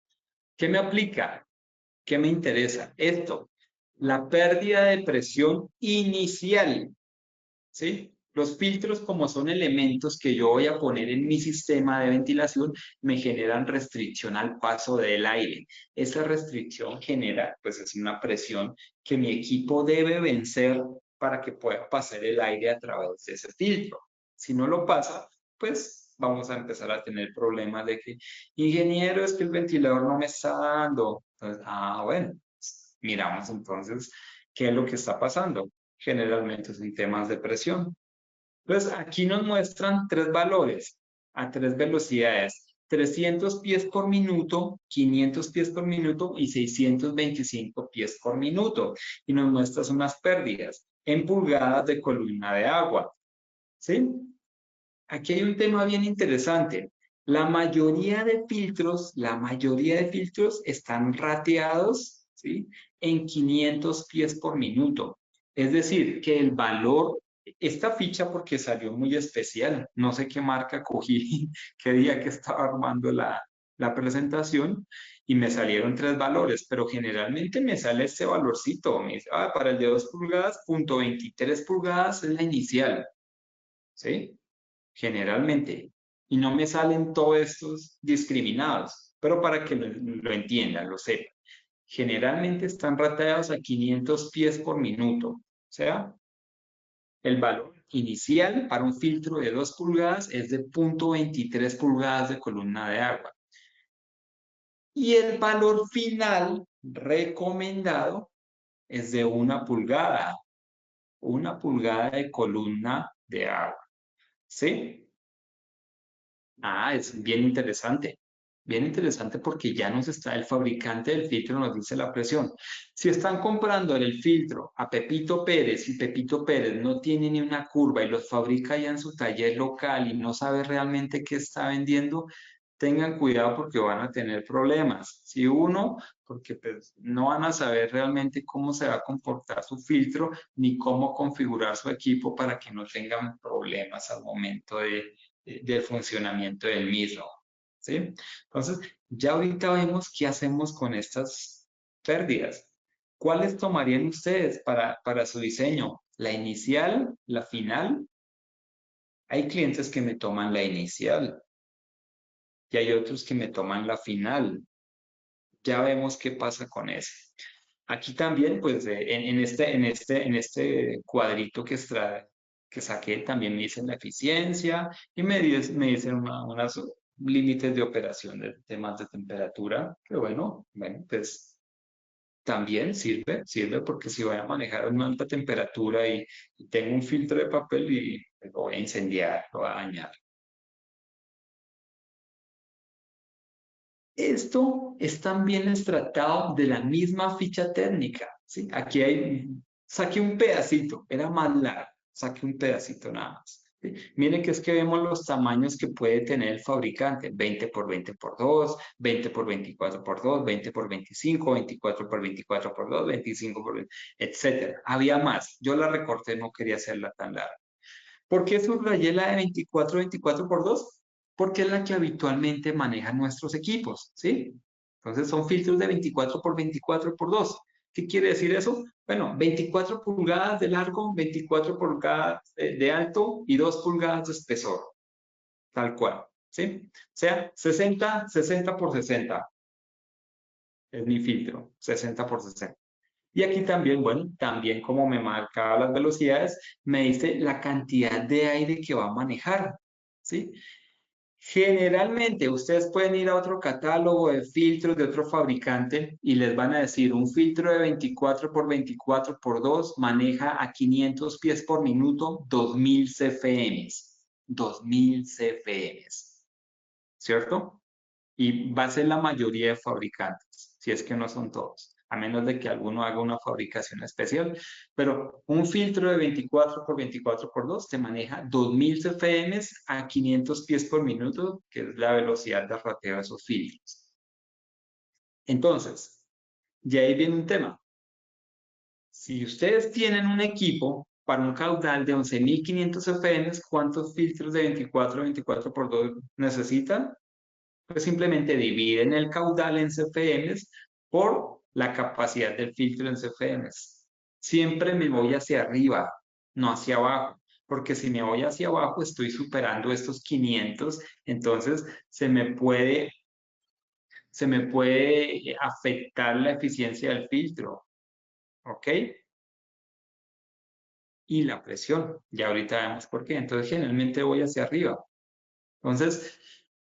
¿Qué me aplica? ¿Qué me interesa? Esto, la pérdida de presión inicial, ¿sí? Los filtros, como son elementos que yo voy a poner en mi sistema de ventilación, me generan restricción al paso del aire. Esa restricción genera, pues es una presión que mi equipo debe vencer para que pueda pasar el aire a través de ese filtro. Si no lo pasa, pues vamos a empezar a tener problemas de que, ingeniero, es que el ventilador no me está dando. Entonces, bueno, miramos entonces qué es lo que está pasando. generalmente son temas de presión. Entonces, aquí nos muestran tres valores a tres velocidades: 300 pies por minuto, 500 pies por minuto y 625 pies por minuto. Y nos muestran unas pérdidas en pulgadas de columna de agua. ¿Sí? Aquí hay un tema bien interesante. La mayoría de filtros están rateados, ¿sí?, en 500 pies por minuto. Es decir, que el valor, esta ficha porque salió muy especial, no sé qué marca cogí, qué día que estaba armando la presentación y me salieron tres valores, pero generalmente me sale este valorcito. Me dice, para el de 2 pulgadas, 0.23 pulgadas es la inicial, ¿sí? Generalmente. Y no me salen todos estos discriminados, pero para que lo entiendan, lo sepan. Generalmente están rateados a 500 pies por minuto. O sea, el valor inicial para un filtro de 2 pulgadas es de 0.23 pulgadas de columna de agua. Y el valor final recomendado es de 1 pulgada. 1 pulgada de columna de agua. ¿Sí? Es bien interesante. Bien interesante porque ya nos está, el fabricante del filtro nos dice la presión. Si están comprando el filtro a Pepito Pérez y Pepito Pérez no tiene ni una curva y los fabrica ya en su taller local y no sabe realmente qué está vendiendo, tengan cuidado porque van a tener problemas. Si uno, porque pues, no van a saber realmente cómo se va a comportar su filtro ni cómo configurar su equipo para que no tengan problemas al momento del funcionamiento del mismo. ¿Sí? Entonces, ya ahorita vemos qué hacemos con estas pérdidas. ¿Cuáles tomarían ustedes para su diseño? ¿La inicial? ¿La final? Hay clientes que me toman la inicial y hay otros que me toman la final. Ya vemos qué pasa con eso. Aquí también, pues, en este cuadrito que saqué, también me dicen la eficiencia y me dicen unos límites de operación de temas de temperatura, que bueno, pues también sirve porque si voy a manejar una alta temperatura y tengo un filtro de papel y lo voy a incendiar, lo voy a dañar. Esto es también extractado de la misma ficha técnica, ¿sí? Aquí saqué un pedacito, era más largo, saqué un pedacito nada más. ¿Sí? Miren que es que vemos los tamaños que puede tener el fabricante: 20 por 20 por 2, 20 por 24 por 2, 20 por 25, 24 por 24 por 2, 25 por 20, etcétera. Había más, yo la recorté, no quería hacerla tan larga. ¿Por qué subrayé la de 24 por 2? Porque es la que habitualmente manejan nuestros equipos, ¿sí? Entonces son filtros de 24 por 2. ¿Qué quiere decir eso? Bueno, 24 pulgadas de largo, 24 pulgadas de alto y 2 pulgadas de espesor, tal cual, ¿sí? O sea, 60 por 60 es mi filtro, 60 por 60. Y aquí también, bueno, también como me marcaba las velocidades, me dice la cantidad de aire que va a manejar, ¿sí? Generalmente ustedes pueden ir a otro catálogo de filtros de otro fabricante y les van a decir un filtro de 24 por 24 por 2 maneja a 500 pies por minuto, 2000 CFM. 2000 CFM, ¿cierto? Y va a ser la mayoría de fabricantes, si es que no son todos, a menos de que alguno haga una fabricación especial. Pero un filtro de 24 por 24 por 2 te maneja 2000 CFM a 500 pies por minuto, que es la velocidad de rateo de esos filtros. Entonces, ya ahí viene un tema. Si ustedes tienen un equipo para un caudal de 11.500 CFM, ¿cuántos filtros de 24 por 2 necesitan? Pues simplemente dividen el caudal en CFM por la capacidad del filtro en CFM. Siempre me voy hacia arriba, no hacia abajo, porque si me voy hacia abajo estoy superando estos 500, entonces se me puede afectar la eficiencia del filtro, ¿ok? Y la presión, ya ahorita vemos por qué. Entonces generalmente voy hacia arriba. Entonces,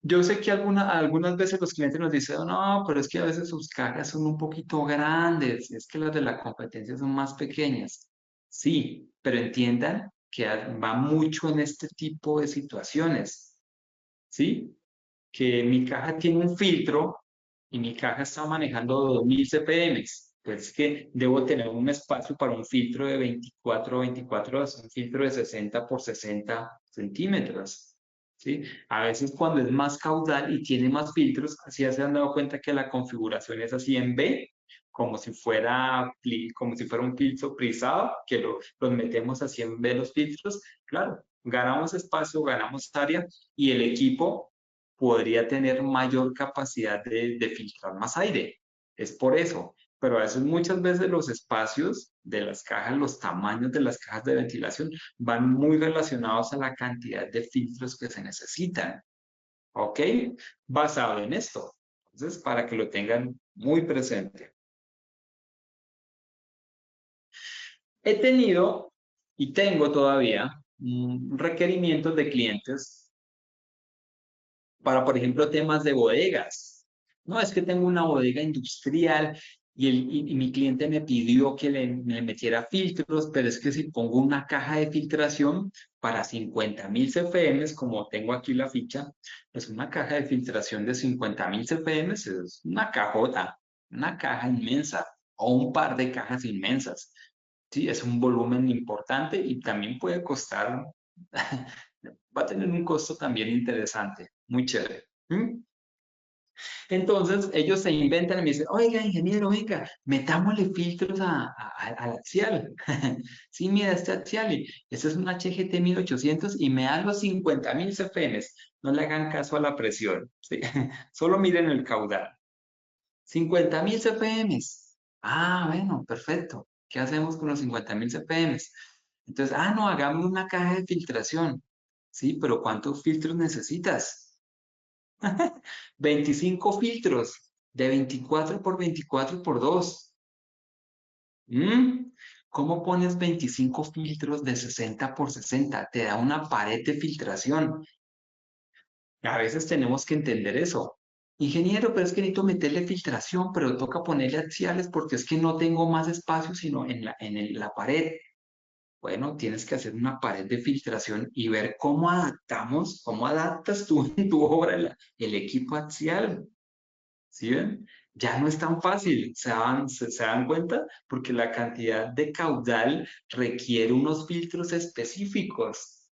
yo sé que algunas veces los clientes nos dicen, no, pero es que a veces sus cajas son un poquito grandes, es que las de la competencia son más pequeñas. Sí, pero entiendan que va mucho en este tipo de situaciones, ¿sí? Que mi caja tiene un filtro y mi caja está manejando 2000 CPM. Pues que debo tener un espacio para un filtro de 24 un filtro de 60 por 60 centímetros. ¿Sí? A veces cuando es más caudal y tiene más filtros, así ya se han dado cuenta que la configuración es así en B, como si fuera un filtro prisado, que los metemos así en B los filtros. Claro, ganamos espacio, ganamos área y el equipo podría tener mayor capacidad de filtrar más aire. Es por eso. Pero a veces, muchas veces los espacios de las cajas, los tamaños de las cajas de ventilación van muy relacionados a la cantidad de filtros que se necesitan. ¿Ok? Basado en esto. Entonces, para que lo tengan muy presente. He tenido y tengo todavía requerimientos de clientes para, por ejemplo, temas de bodegas. No, es que tengo una bodega industrial y mi cliente me pidió que le metiera filtros, pero es que si pongo una caja de filtración para 50.000 CFM, como tengo aquí la ficha, pues una caja de filtración de 50.000 CFM es una cajota, una caja inmensa o un par de cajas inmensas. Sí, es un volumen importante y también puede costar, va a tener un costo también interesante, muy chévere. ¿Mm? Entonces ellos se inventan y me dicen, oiga, ingeniero, venga, metámosle filtros al axial. Sí, mira, este axial, este es un HGT 1800 y me da los 50.000 CFM. No le hagan caso a la presión, ¿sí? Solo miren el caudal. 50.000 CPM. Ah, bueno, perfecto. ¿Qué hacemos con los 50.000 CPM? Entonces, no, hagamos una caja de filtración. Sí, pero ¿cuántos filtros necesitas? 25 filtros de 24 por 24 por 2. ¿Mm? ¿Cómo pones 25 filtros de 60 por 60? Te da una pared de filtración. A veces tenemos que entender eso. Ingeniero, pero es que necesito meterle filtración, pero toca ponerle axiales porque es que no tengo más espacio sino en la pared. Bueno, tienes que hacer una pared de filtración y ver cómo adaptamos, cómo adaptas tú en tu obra el equipo axial. ¿Sí ven? Ya no es tan fácil, ¿se dan cuenta? Porque la cantidad de caudal requiere unos filtros específicos.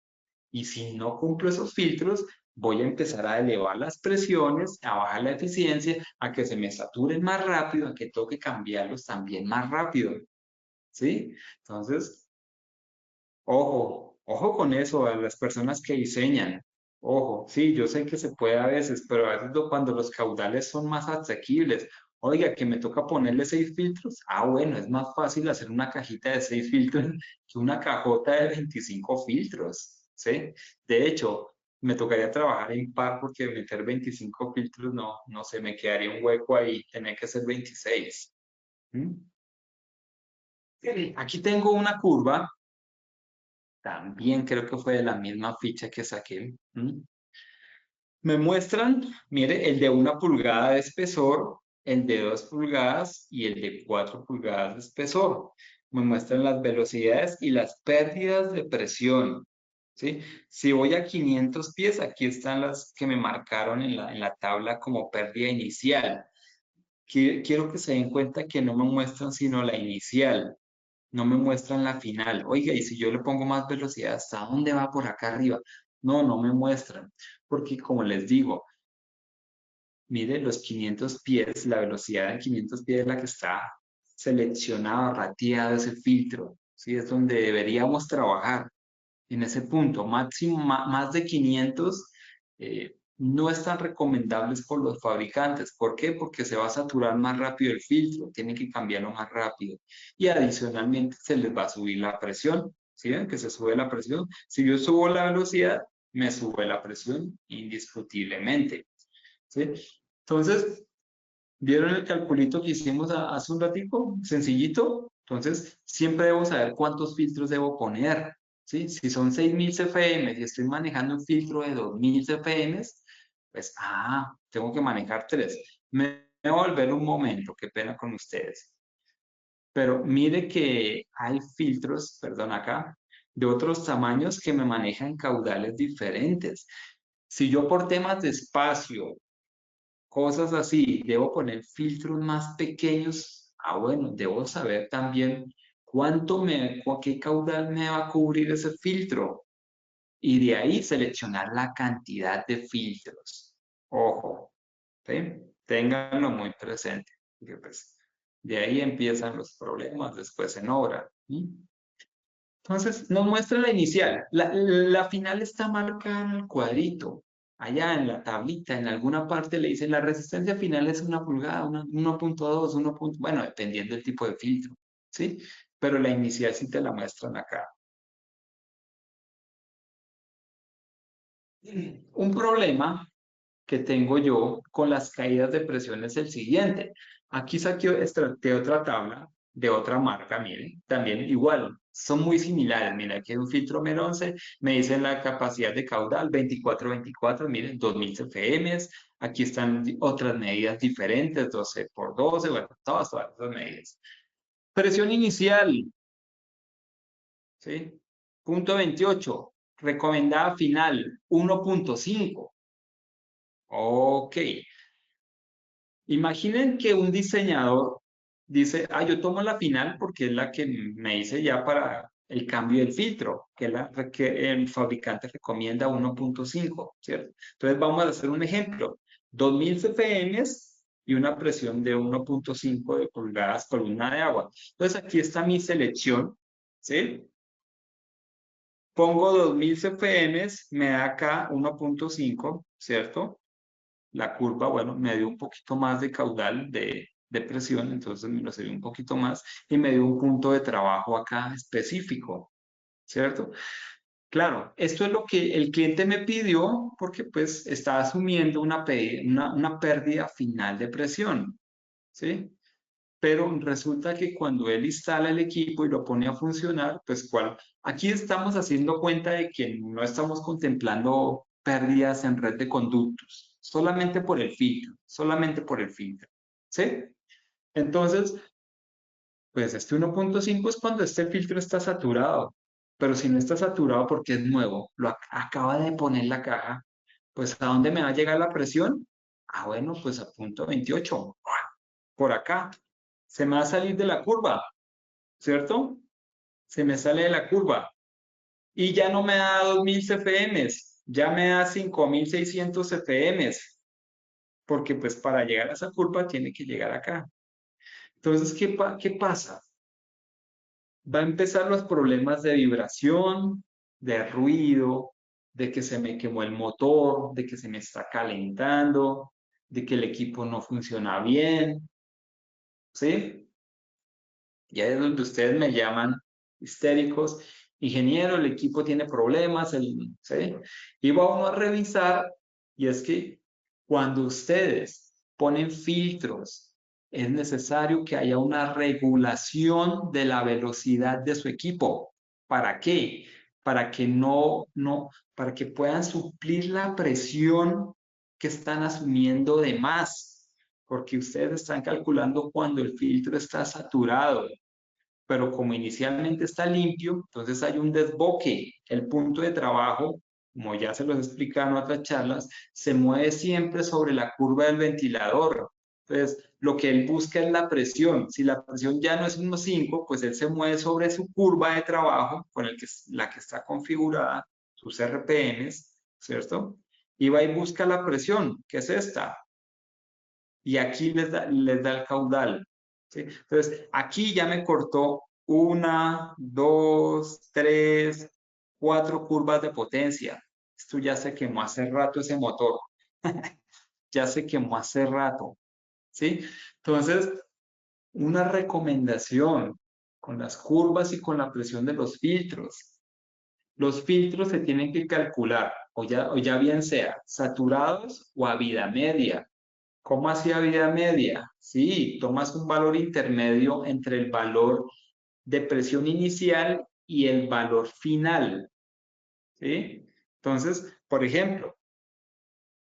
Y si no cumplo esos filtros, voy a empezar a elevar las presiones, a bajar la eficiencia, a que se me saturen más rápido, a que tengo que cambiarlos también más rápido. ¿Sí? Entonces, ojo, ojo con eso, a las personas que diseñan. Ojo, sí, yo sé que se puede a veces, pero a veces cuando los caudales son más asequibles. Oiga, que me toca ponerle 6 filtros. Bueno, es más fácil hacer una cajita de 6 filtros que una cajota de 25 filtros. ¿Sí? De hecho, me tocaría trabajar en par porque meter 25 filtros no sé, me quedaría un hueco ahí, tenía que ser 26. ¿Mm? Aquí tengo una curva. También creo que fue de la misma ficha que saqué. Me muestran, mire, el de 1 pulgada de espesor, el de 2 pulgadas y el de 4 pulgadas de espesor. Me muestran las velocidades y las pérdidas de presión. ¿Sí? Si voy a 500 pies, aquí están las que me marcaron en la tabla como pérdida inicial. Quiero que se den cuenta que no me muestran sino la inicial, no me muestran la final. Oiga, y si yo le pongo más velocidad, ¿hasta dónde va por acá arriba? No me muestran, porque como les digo, mire los 500 pies, la velocidad de 500 pies es la que está seleccionada, rateada ese filtro, ¿sí? Es donde deberíamos trabajar en ese punto. Máximo, más de 500 no están recomendables por los fabricantes. ¿Por qué? Porque se va a saturar más rápido el filtro, tienen que cambiarlo más rápido. Y adicionalmente se les va a subir la presión. ¿Sí ven que se sube la presión? Si yo subo la velocidad, me sube la presión indiscutiblemente. ¿Sí? Entonces, ¿vieron el calculito que hicimos hace un ratico? Sencillito. Entonces, siempre debo saber cuántos filtros debo poner. ¿Sí? Si son 6.000 CFM y estoy manejando un filtro de 2.000 CFM, pues, tengo que manejar 3. Me voy a volver un momento, qué pena con ustedes. Pero mire que hay filtros, perdón, acá, de otros tamaños que me manejan caudales diferentes. Si yo por temas de espacio, cosas así, debo poner filtros más pequeños, bueno, debo saber también qué caudal me va a cubrir ese filtro. Y de ahí seleccionar la cantidad de filtros. Ojo, ¿sí? Ténganlo muy presente, porque pues de ahí empiezan los problemas después en obra. ¿Sí? Entonces, nos muestra la inicial. La final está marcada en el cuadrito. Allá en la tablita, en alguna parte le dicen la resistencia final es 1 pulgada, 1.2, 1. Bueno, dependiendo del tipo de filtro, ¿sí? Pero la inicial sí te la muestran acá. Un problema que tengo yo con las caídas de presión es el siguiente. Aquí saqué de otra tabla, de otra marca, miren, también igual, son muy similares. Mira, aquí hay un filtro MER11, me dicen la capacidad de caudal 24-24, miren, 2000 CFM. Aquí están otras medidas diferentes, 12 por 12, bueno, todas esas medidas. Presión inicial, ¿sí? Punto 28, recomendada final, 1.5. Ok. Imaginen que un diseñador dice, yo tomo la final porque es la que me hice ya para el cambio del filtro, que el fabricante recomienda 1.5, ¿cierto? Entonces vamos a hacer un ejemplo. 2000 CFM y una presión de 1.5 de pulgadas columna de agua. Entonces aquí está mi selección, ¿sí? Pongo 2000 CFM, me da acá 1.5, ¿cierto? La curva, bueno, me dio un poquito más de caudal de presión, entonces me lo dio un poquito más y me dio un punto de trabajo acá específico, ¿cierto? Claro, esto es lo que el cliente me pidió porque pues está asumiendo una pérdida final de presión, ¿sí? Pero resulta que cuando él instala el equipo y lo pone a funcionar, pues aquí estamos haciendo cuenta de que no estamos contemplando pérdidas en red de conductos, solamente por el filtro, ¿sí? Entonces, pues este 1.5 es cuando este filtro está saturado, pero si no está saturado porque es nuevo, acaba de poner la caja, pues ¿a dónde me va a llegar la presión? Bueno, pues a punto 28, por acá. Se me va a salir de la curva, ¿cierto? Se me sale de la curva y ya no me da 2000 CFM, ya me da 5600 CFM, porque pues para llegar a esa curva tiene que llegar acá. Entonces, ¿qué pasa? Va a empezar los problemas de vibración, de ruido, de que se me quemó el motor, de que se me está calentando, de que el equipo no funciona bien, ¿sí? Ya es donde ustedes me llaman histéricos. Ingeniero, el equipo tiene problemas, ¿sí? Y vamos a revisar, y es que cuando ustedes ponen filtros, es necesario que haya una regulación de la velocidad de su equipo. ¿Para qué? Para que para que puedan suplir la presión que están asumiendo de más, porque ustedes están calculando cuando el filtro está saturado, pero como inicialmente está limpio, entonces hay un desboque. El punto de trabajo, como ya se los he explicado en otras charlas, se mueve siempre sobre la curva del ventilador. Entonces, lo que él busca es la presión. Si la presión ya no es 1.5, pues él se mueve sobre su curva de trabajo, la que está configurada, sus RPMs, ¿cierto? Y va y busca la presión, que es esta, y aquí les da el caudal, ¿sí? Entonces, aquí ya me cortó 1, 2, 3, 4 curvas de potencia. Esto ya se quemó hace rato ese motor. Ya se quemó hace rato, ¿sí? Entonces, una recomendación con las curvas y con la presión de los filtros. Los filtros se tienen que calcular, o ya bien sea saturados o a vida media. ¿Cómo hacía vida media? Sí, tomas un valor intermedio entre el valor de presión inicial y el valor final. ¿Sí? Entonces, por ejemplo,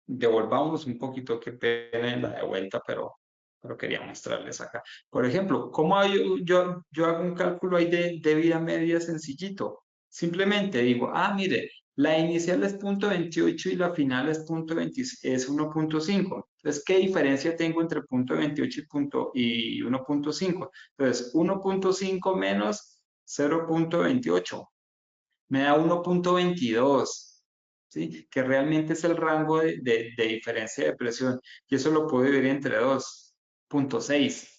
devolvamos un poquito, que pena en la de vuelta, pero pero quería mostrarles acá. Por ejemplo, ¿cómo yo hago un cálculo ahí de vida media sencillito? Simplemente digo, mire, la inicial es 0,28 y la final es 1,5. Entonces, ¿qué diferencia tengo entre 0,28 y 1,5? Entonces, 1,5 menos 0,28 me da 1,22, ¿sí? Que realmente es el rango de diferencia de presión. Y eso lo puedo dividir entre 2, 0,6.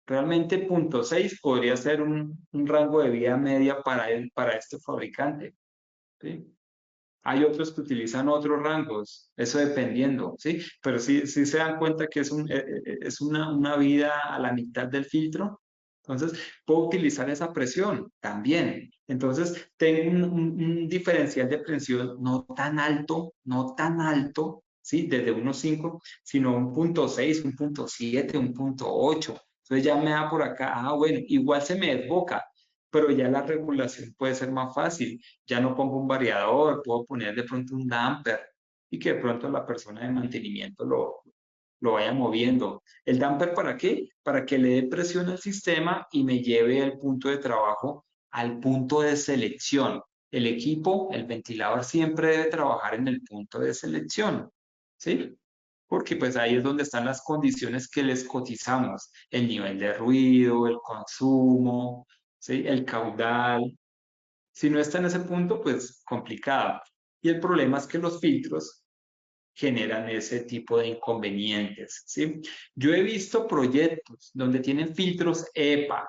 Realmente 0,6 podría ser un rango de vida media para este fabricante, ¿sí? Hay otros que utilizan otros rangos, eso dependiendo, ¿sí? Pero sí se dan cuenta que es una vida a la mitad del filtro. Entonces, puedo utilizar esa presión también. Entonces, tengo un diferencial de presión no tan alto, ¿sí? Desde 1,5, sino 1,6, 1,7, 1,8. Entonces, ya me da por acá, bueno, igual se me desboca, pero ya la regulación puede ser más fácil. Ya no pongo un variador, puedo poner de pronto un damper y que de pronto la persona de mantenimiento lo vaya moviendo. ¿El damper para qué? Para que le dé presión al sistema y me lleve el punto de trabajo al punto de selección. El equipo, el ventilador siempre debe trabajar en el punto de selección, ¿sí? Porque pues ahí es donde están las condiciones que les cotizamos, el nivel de ruido, el consumo, ¿sí? El caudal. Si no está en ese punto, pues complicado. Y el problema es que los filtros generan ese tipo de inconvenientes, ¿sí? Yo he visto proyectos donde tienen filtros EPA,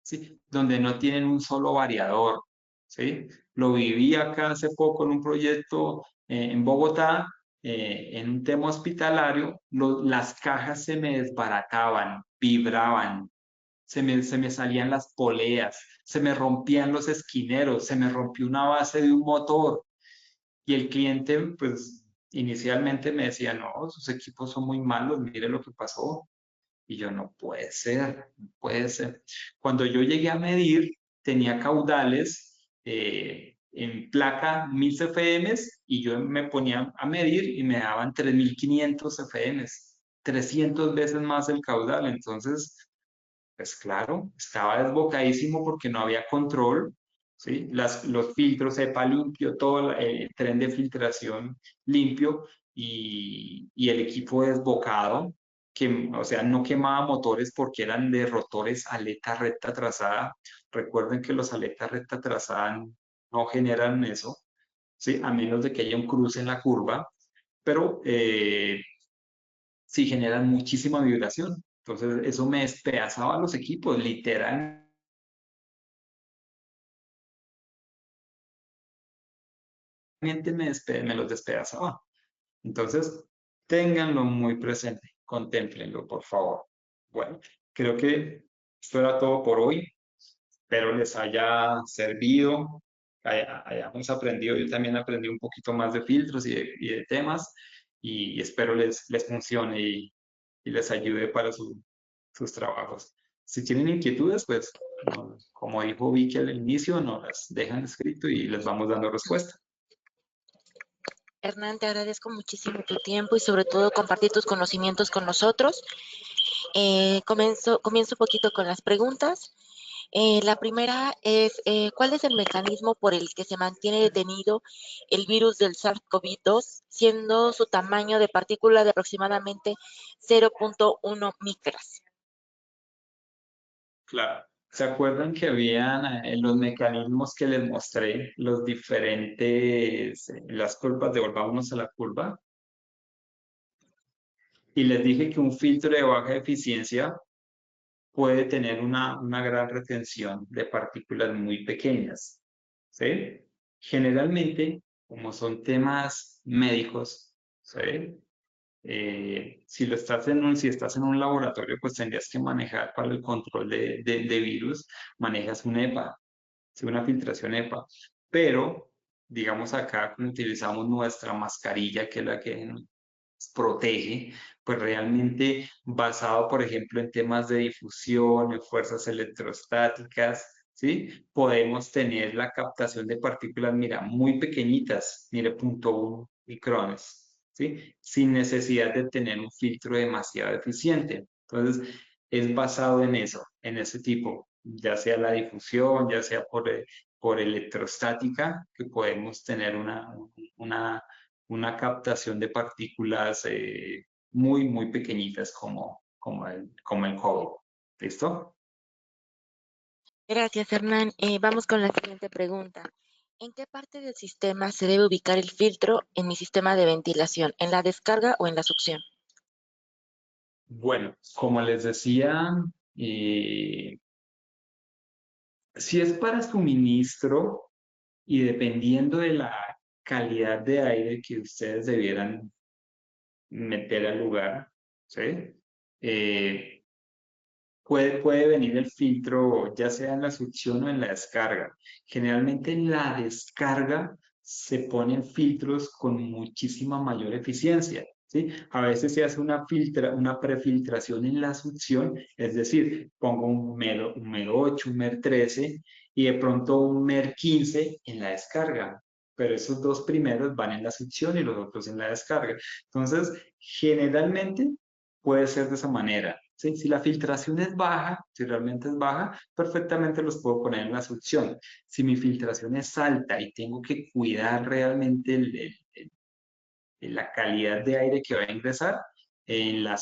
¿sí? Donde no tienen un solo variador, ¿sí? Lo viví acá hace poco en un proyecto en Bogotá, en un tema hospitalario, las cajas se me desbarataban, vibraban, se me salían las poleas, se me rompían los esquineros, se me rompió una base de un motor y el cliente, pues, inicialmente me decía, no, sus equipos son muy malos, mire lo que pasó. Y yo, no puede ser, no puede ser. Cuando yo llegué a medir, tenía caudales en placa 1000 CFM y yo me ponía a medir y me daban 3500 CFM, 300 veces más el caudal. Entonces, pues claro, estaba desbocadísimo porque no había control, ¿sí? Los filtros EPA limpio, todo el tren de filtración limpio y el equipo desbocado, que, o sea, no quemaba motores porque eran de rotores aleta recta trazada. Recuerden que los aletas recta trazada no generan eso, ¿sí? A menos de que haya un cruce en la curva, pero sí generan muchísima vibración. Entonces, eso me despedazaba los equipos, literalmente me los despedazaba. Entonces, ténganlo muy presente, contémplenlo, por favor. Bueno, creo que esto era todo por hoy. Espero les haya servido, hayamos aprendido. Yo también aprendí un poquito más de filtros y de temas y espero les funcione y les ayude para sus trabajos. Si tienen inquietudes, pues, como dijo Vicky al inicio, nos las dejan escrito y les vamos dando respuesta. Hernán, te agradezco muchísimo tu tiempo y sobre todo compartir tus conocimientos con nosotros. Comienzo un poquito con las preguntas. La primera es, ¿cuál es el mecanismo por el que se mantiene detenido el virus del SARS-CoV-2, siendo su tamaño de partícula de aproximadamente 0,1 micras? Claro. ¿Se acuerdan que habían los mecanismos que les mostré, los diferentes, las curvas, devolvámonos a la curva? Y les dije que un filtro de baja eficiencia puede tener una gran retención de partículas muy pequeñas, ¿sí? Generalmente, como son temas médicos, ¿sí? Si estás en un laboratorio, pues tendrías que manejar para el control de virus, manejas un EPA, ¿sí? Una filtración EPA. Pero, digamos acá, como utilizamos nuestra mascarilla, que es la que nos protege, pues realmente basado, por ejemplo, en temas de difusión, en fuerzas electrostáticas, ¿sí? Podemos tener la captación de partículas, mira, muy pequeñitas, mire, 0,1 micrones, ¿sí? Sin necesidad de tener un filtro demasiado eficiente. Entonces, es basado en eso, en ese tipo, ya sea la difusión, ya sea por electrostática, que podemos tener una captación de partículas muy, muy pequeñitas como el Hubble. ¿Listo? Gracias, Hernán. Vamos con la siguiente pregunta. ¿En qué parte del sistema se debe ubicar el filtro en mi sistema de ventilación? ¿En la descarga o en la succión? Bueno, como les decía, eh, si es para suministro y dependiendo de la calidad de aire que ustedes debieran meter al lugar, ¿sí? Eh, puede venir el filtro ya sea en la succión o en la descarga. Generalmente en la descarga se ponen filtros con muchísima mayor eficiencia. ¿Sí? A veces se hace una prefiltración en la succión, es decir, pongo un MER 8, un MER 13 y de pronto un MER 15 en la descarga. Pero esos dos primeros van en la succión y los otros en la descarga. Entonces, generalmente puede ser de esa manera. ¿Sí? Si la filtración es baja, si realmente es baja, perfectamente los puedo poner en la succión. Si mi filtración es alta y tengo que cuidar realmente la calidad de aire que va a ingresar, en la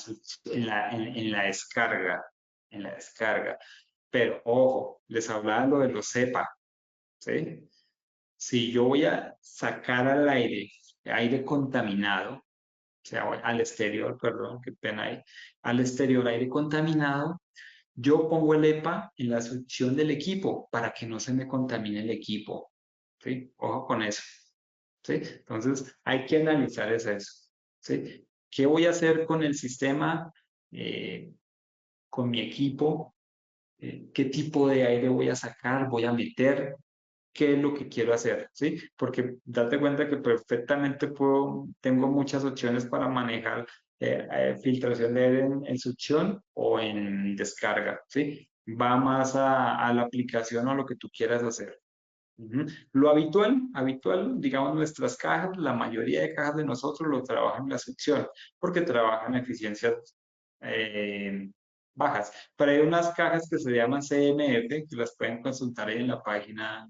descarga, en la descarga. Pero ojo, les hablaba lo de los cepa, ¿sí? Si yo voy a sacar al aire contaminado, o sea, al exterior, perdón, qué pena ahí, al exterior aire contaminado, yo pongo el EPA en la succión del equipo para que no se me contamine el equipo. ¿Sí? Ojo con eso. ¿Sí? Entonces, hay que analizar eso. ¿Sí? ¿Qué voy a hacer con el sistema, con mi equipo? ¿Qué tipo de aire voy a sacar? ¿Voy a meter? ¿Qué es lo que quiero hacer? ¿Sí? Porque date cuenta que perfectamente tengo muchas opciones para manejar filtración de aire en succión o en descarga, ¿sí? Va más a la aplicación o a lo que tú quieras hacer. Ujú. Lo habitual, digamos, nuestras cajas, la mayoría de cajas de nosotros lo trabajan en la succión porque trabajan eficiencias eh, bajas. Pero hay unas cajas que se llaman CMF, que las pueden consultar ahí en la página,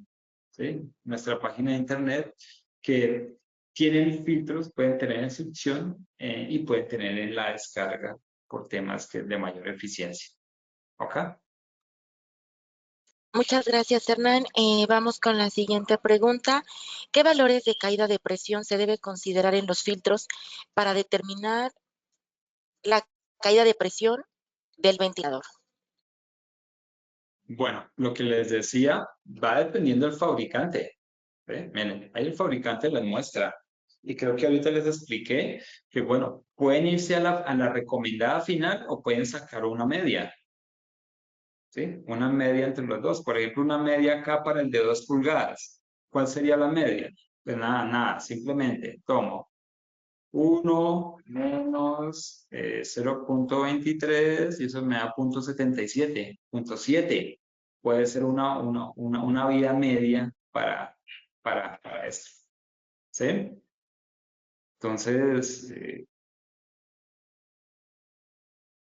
¿sí? Nuestra página de internet, que tienen filtros, pueden tener en succión y pueden tener en la descarga por temas de mayor eficiencia. ¿Ok? Muchas gracias, Hernán. Vamos con la siguiente pregunta. ¿Qué valores de caída de presión se debe considerar en los filtros para determinar la caída de presión del ventilador? Bueno, lo que les decía va dependiendo del fabricante. ¿Ve? Miren, ahí el fabricante les muestra. Y creo que ahorita les expliqué que, bueno, pueden irse a la recomendada final o pueden sacar una media. ¿Sí? Una media entre los dos. Por ejemplo, una media acá para el de 2 pulgadas. ¿Cuál sería la media? Pues nada, simplemente tomo 1 menos 0,23 y eso me da 0,77. 0,7 puede ser una vida media para esto. ¿Sí? Entonces,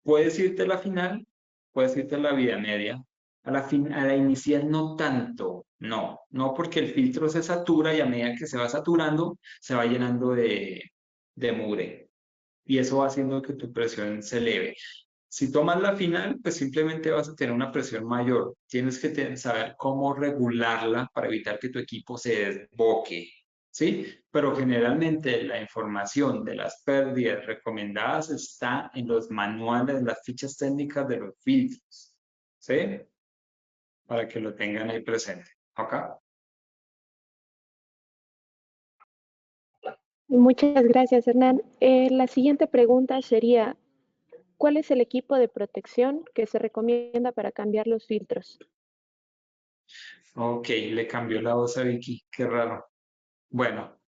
puedes irte a la final, puedes irte a la vida media. A la inicial no tanto, no porque el filtro se satura y a medida que se va saturando, se va llenando de mugre. Y eso va haciendo que tu presión se eleve. Si tomas la final, pues simplemente vas a tener una presión mayor. Tienes que saber cómo regularla para evitar que tu equipo se desboque, ¿sí? Pero generalmente la información de las pérdidas recomendadas está en los manuales, las fichas técnicas de los filtros, ¿sí? Para que lo tengan ahí presente. ¿Ok? Muchas gracias, Hernán. La siguiente pregunta sería, ¿cuál es el equipo de protección que se recomienda para cambiar los filtros? Ok, le cambió la voz a Vicky, qué raro. Bueno,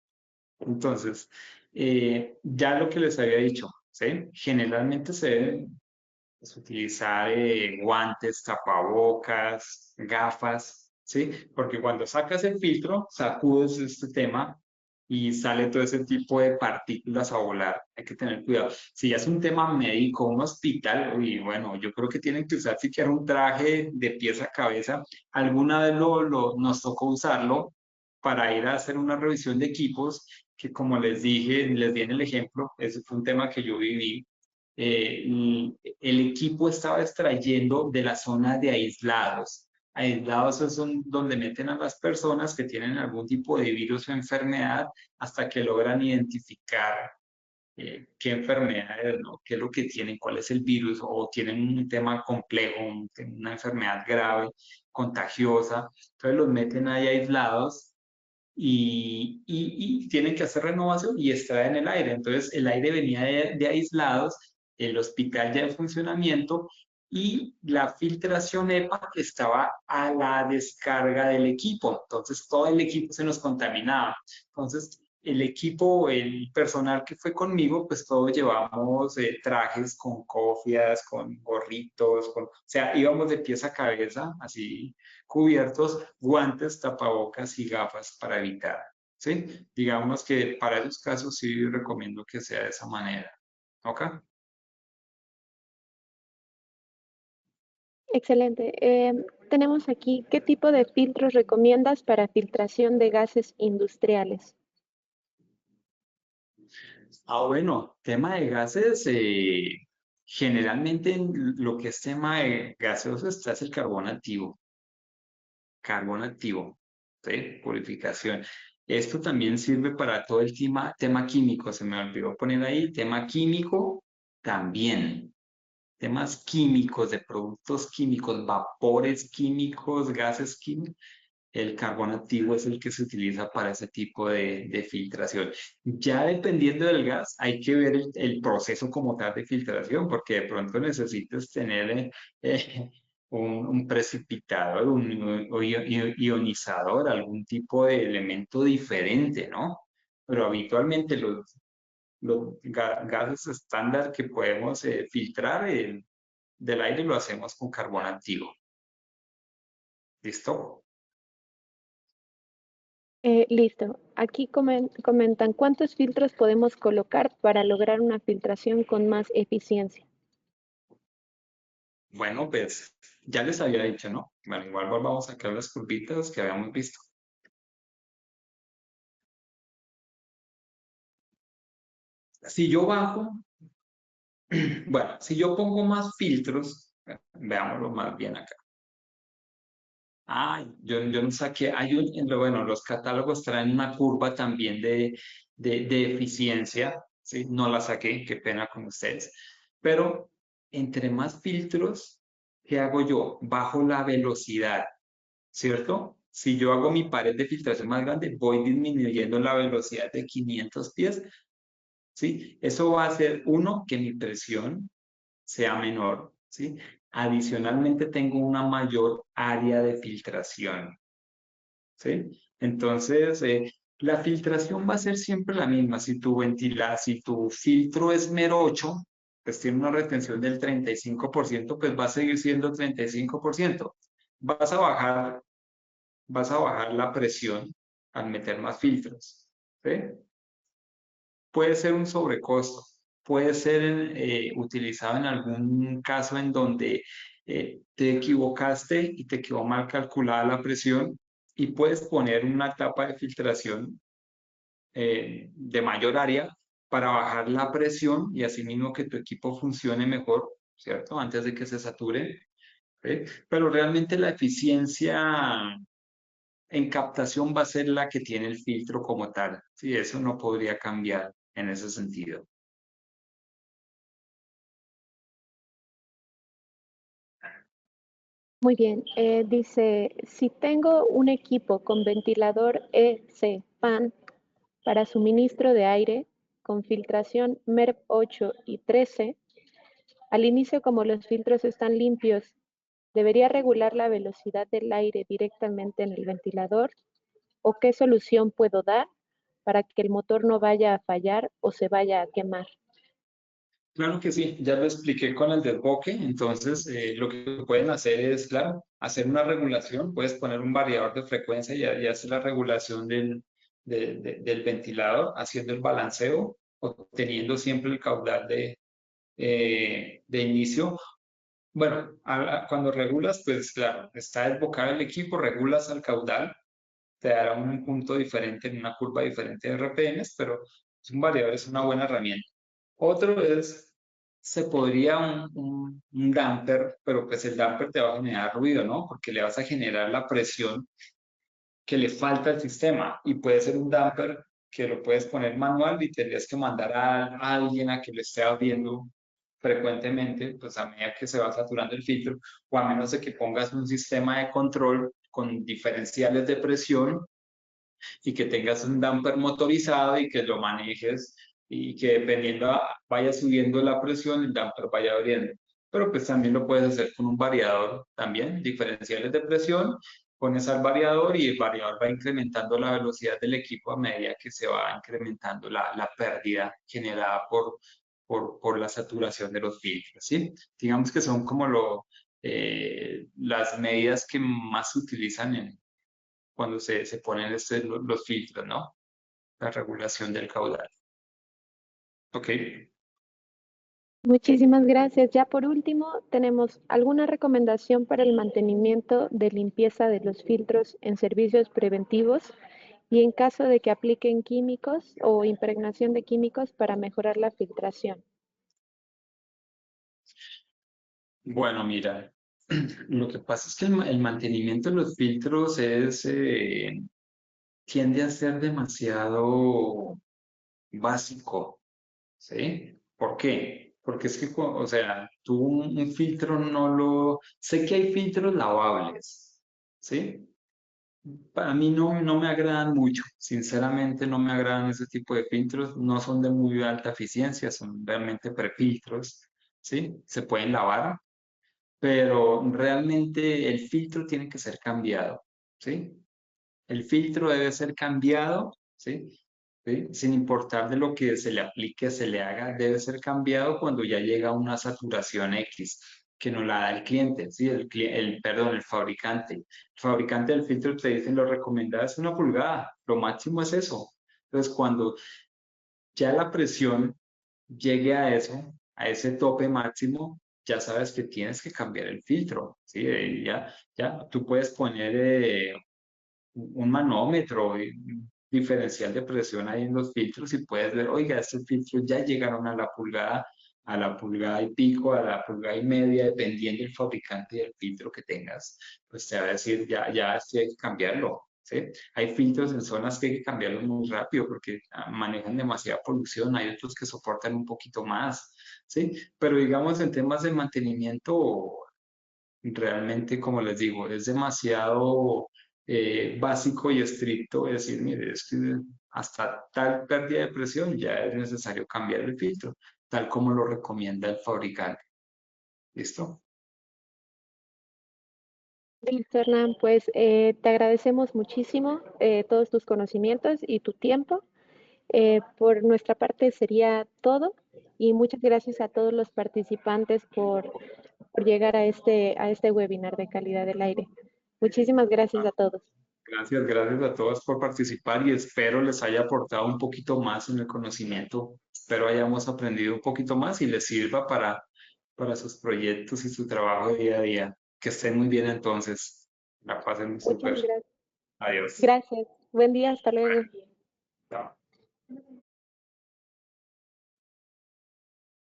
entonces, ya lo que les había dicho, ¿sí? Generalmente se deben utilizar guantes, tapabocas, gafas, ¿sí? Porque cuando sacas el filtro, sacudes este tema y sale todo ese tipo de partículas a volar. Hay que tener cuidado. Si ya es un tema médico, un hospital, y bueno, yo creo que tienen que usar siquiera un traje de pies a cabeza. Alguna vez nos tocó usarlo para ir a hacer una revisión de equipos, que como les dije, les di en el ejemplo, ese fue un tema que yo viví. El equipo estaba extrayendo de la zona de aislados. Aislados son donde meten a las personas que tienen algún tipo de virus o enfermedad hasta que logran identificar qué enfermedades, ¿no? Qué es lo que tienen, cuál es el virus, o tienen un tema complejo, una enfermedad grave, contagiosa. Entonces los meten ahí aislados y tienen que hacer renovación y extraen el aire. Entonces el aire venía de aislados, el hospital ya en funcionamiento y la filtración EPA estaba a la descarga del equipo. Entonces todo el equipo se nos contaminaba. Entonces el equipo, el personal que fue conmigo, pues todos llevamos trajes con cofias, con gorritos, o sea, íbamos de pies a cabeza, así cubiertos, guantes, tapabocas y gafas para evitar, ¿sí? Digamos que para esos casos sí recomiendo que sea de esa manera, ¿ok? Excelente. Tenemos aquí, ¿qué tipo de filtros recomiendas para filtración de gases industriales? Bueno, tema de gases, generalmente en lo que es tema de gaseoso está es el carbón activo, ¿sí? Purificación. Esto también sirve para todo el tema químico, se me olvidó poner ahí, tema químico también. Temas químicos, de productos químicos, vapores químicos, gases químicos, el carbón activo es el que se utiliza para ese tipo de filtración. Ya dependiendo del gas, hay que ver el proceso como tal de filtración, porque de pronto necesitas tener un precipitador, ionizador, algún tipo de elemento diferente, ¿no? Pero habitualmente los gases estándar que podemos filtrar del aire lo hacemos con carbón activo. ¿Listo? Listo. Aquí comentan, ¿cuántos filtros podemos colocar para lograr una filtración con más eficiencia? Bueno, pues ya les había dicho, ¿no? Bueno, igual vamos a sacar las curvitas que habíamos visto. Si yo bajo, bueno, si yo pongo más filtros, veámoslo más bien acá. Yo no saqué, bueno, los catálogos traen una curva también de eficiencia, ¿sí? No la saqué, qué pena con ustedes. Pero entre más filtros, ¿qué hago yo? Bajo la velocidad, ¿cierto? Si yo hago mi pared de filtración más grande, voy disminuyendo la velocidad de 500 pies, ¿sí? Eso va a hacer, uno, que mi presión sea menor, ¿sí? Adicionalmente tengo una mayor área de filtración, ¿sí? Entonces, la filtración va a ser siempre la misma. Si tu filtro es mero 8, pues tiene una retención del 35%, pues va a seguir siendo 35%. Vas a bajar, vas a bajar la presión al meter más filtros, ¿sí? Puede ser un sobrecosto, puede ser utilizado en algún caso en donde te equivocaste y te quedó mal calculada la presión y puedes poner una etapa de filtración de mayor área para bajar la presión y asimismo que tu equipo funcione mejor, ¿cierto? Antes de que se sature. ¿Sí? Pero realmente la eficiencia en captación va a ser la que tiene el filtro como tal. Sí, eso no podría cambiar en ese sentido. Muy bien. Dice, si tengo un equipo con ventilador EC-PAN para suministro de aire con filtración MERV 8 y 13, al inicio como los filtros están limpios, ¿debería regular la velocidad del aire directamente en el ventilador? ¿O qué solución puedo dar para que el motor no vaya a fallar o se vaya a quemar? Claro que sí, ya lo expliqué con el desboque, entonces lo que pueden hacer es, claro, hacer una regulación, puedes poner un variador de frecuencia y hacer la regulación del ventilador, haciendo el balanceo, obteniendo siempre el caudal de inicio. Bueno, cuando regulas, pues claro, está desbocado el equipo, regulas al caudal, te dará un punto diferente en una curva diferente de RPMs, pero es un variador, es una buena herramienta. Otro es, se podría un damper, pero pues el damper te va a generar ruido, ¿no? Porque le vas a generar la presión que le falta al sistema y puede ser un damper que lo puedes poner manual y tendrías que mandar a alguien a que lo esté abriendo frecuentemente, pues a medida que se va saturando el filtro, o a menos de que pongas un sistema de control con diferenciales de presión y que tengas un damper motorizado y que lo manejes y que dependiendo vaya subiendo la presión, el damper vaya abriendo. Pero pues también lo puedes hacer con un variador también, diferenciales de presión, pones al variador y el variador va incrementando la velocidad del equipo a medida que se va incrementando la pérdida generada por la saturación de los filtros, ¿sí? Digamos que son como las medidas que más se utilizan cuando se ponen los filtros, ¿no? La regulación del caudal. Ok. Muchísimas gracias. Ya por último, ¿tenemos alguna recomendación para el mantenimiento de limpieza de los filtros en servicios preventivos y en caso de que apliquen químicos o impregnación de químicos para mejorar la filtración? Bueno, mira, lo que pasa es que el mantenimiento de los filtros tiende a ser demasiado básico, ¿sí? ¿Por qué? Porque es que, o sea, tú un filtro no lo... Sé que hay filtros lavables, ¿sí? Para mí no me agradan mucho, sinceramente no me agradan ese tipo de filtros, no son de muy alta eficiencia, son realmente prefiltros, ¿sí? Se pueden lavar, pero realmente el filtro tiene que ser cambiado, ¿sí? El filtro debe ser cambiado, ¿sí? ¿Sí? Sin importar de lo que se le aplique, se le haga, debe ser cambiado cuando ya llega a una saturación X que nos la da el cliente, ¿sí? Perdón, el fabricante. El fabricante del filtro te dice lo recomendado es 1 pulgada, lo máximo es eso. Entonces, cuando ya la presión llegue a eso, a ese tope máximo, ya sabes que tienes que cambiar el filtro, ¿sí? Ya, tú puedes poner un manómetro, y un diferencial de presión ahí en los filtros y puedes ver, oiga, estos filtros ya llegaron a la pulgada y pico, a la pulgada y media, dependiendo del fabricante del filtro que tengas, pues te va a decir, ya esto hay que cambiarlo. ¿Sí? Hay filtros en zonas que hay que cambiarlos muy rápido porque manejan demasiada polución, hay otros que soportan un poquito más, ¿sí? Pero digamos en temas de mantenimiento, realmente, como les digo, es demasiado básico y estricto decir, mire, es que hasta tal pérdida de presión ya es necesario cambiar el filtro, tal como lo recomienda el fabricante. ¿Listo? Listo, Hernán, pues te agradecemos muchísimo todos tus conocimientos y tu tiempo. Por nuestra parte sería todo y muchas gracias a todos los participantes por llegar a este webinar de calidad del aire. Muchísimas gracias a todos. Gracias a todos por participar y espero les haya aportado un poquito más en el conocimiento. Espero hayamos aprendido un poquito más y les sirva para sus proyectos y su trabajo de día a día. Que estén muy bien entonces. La pasen Muchas súper. gracias. Adiós. Gracias. Buen día, hasta luego. Chao.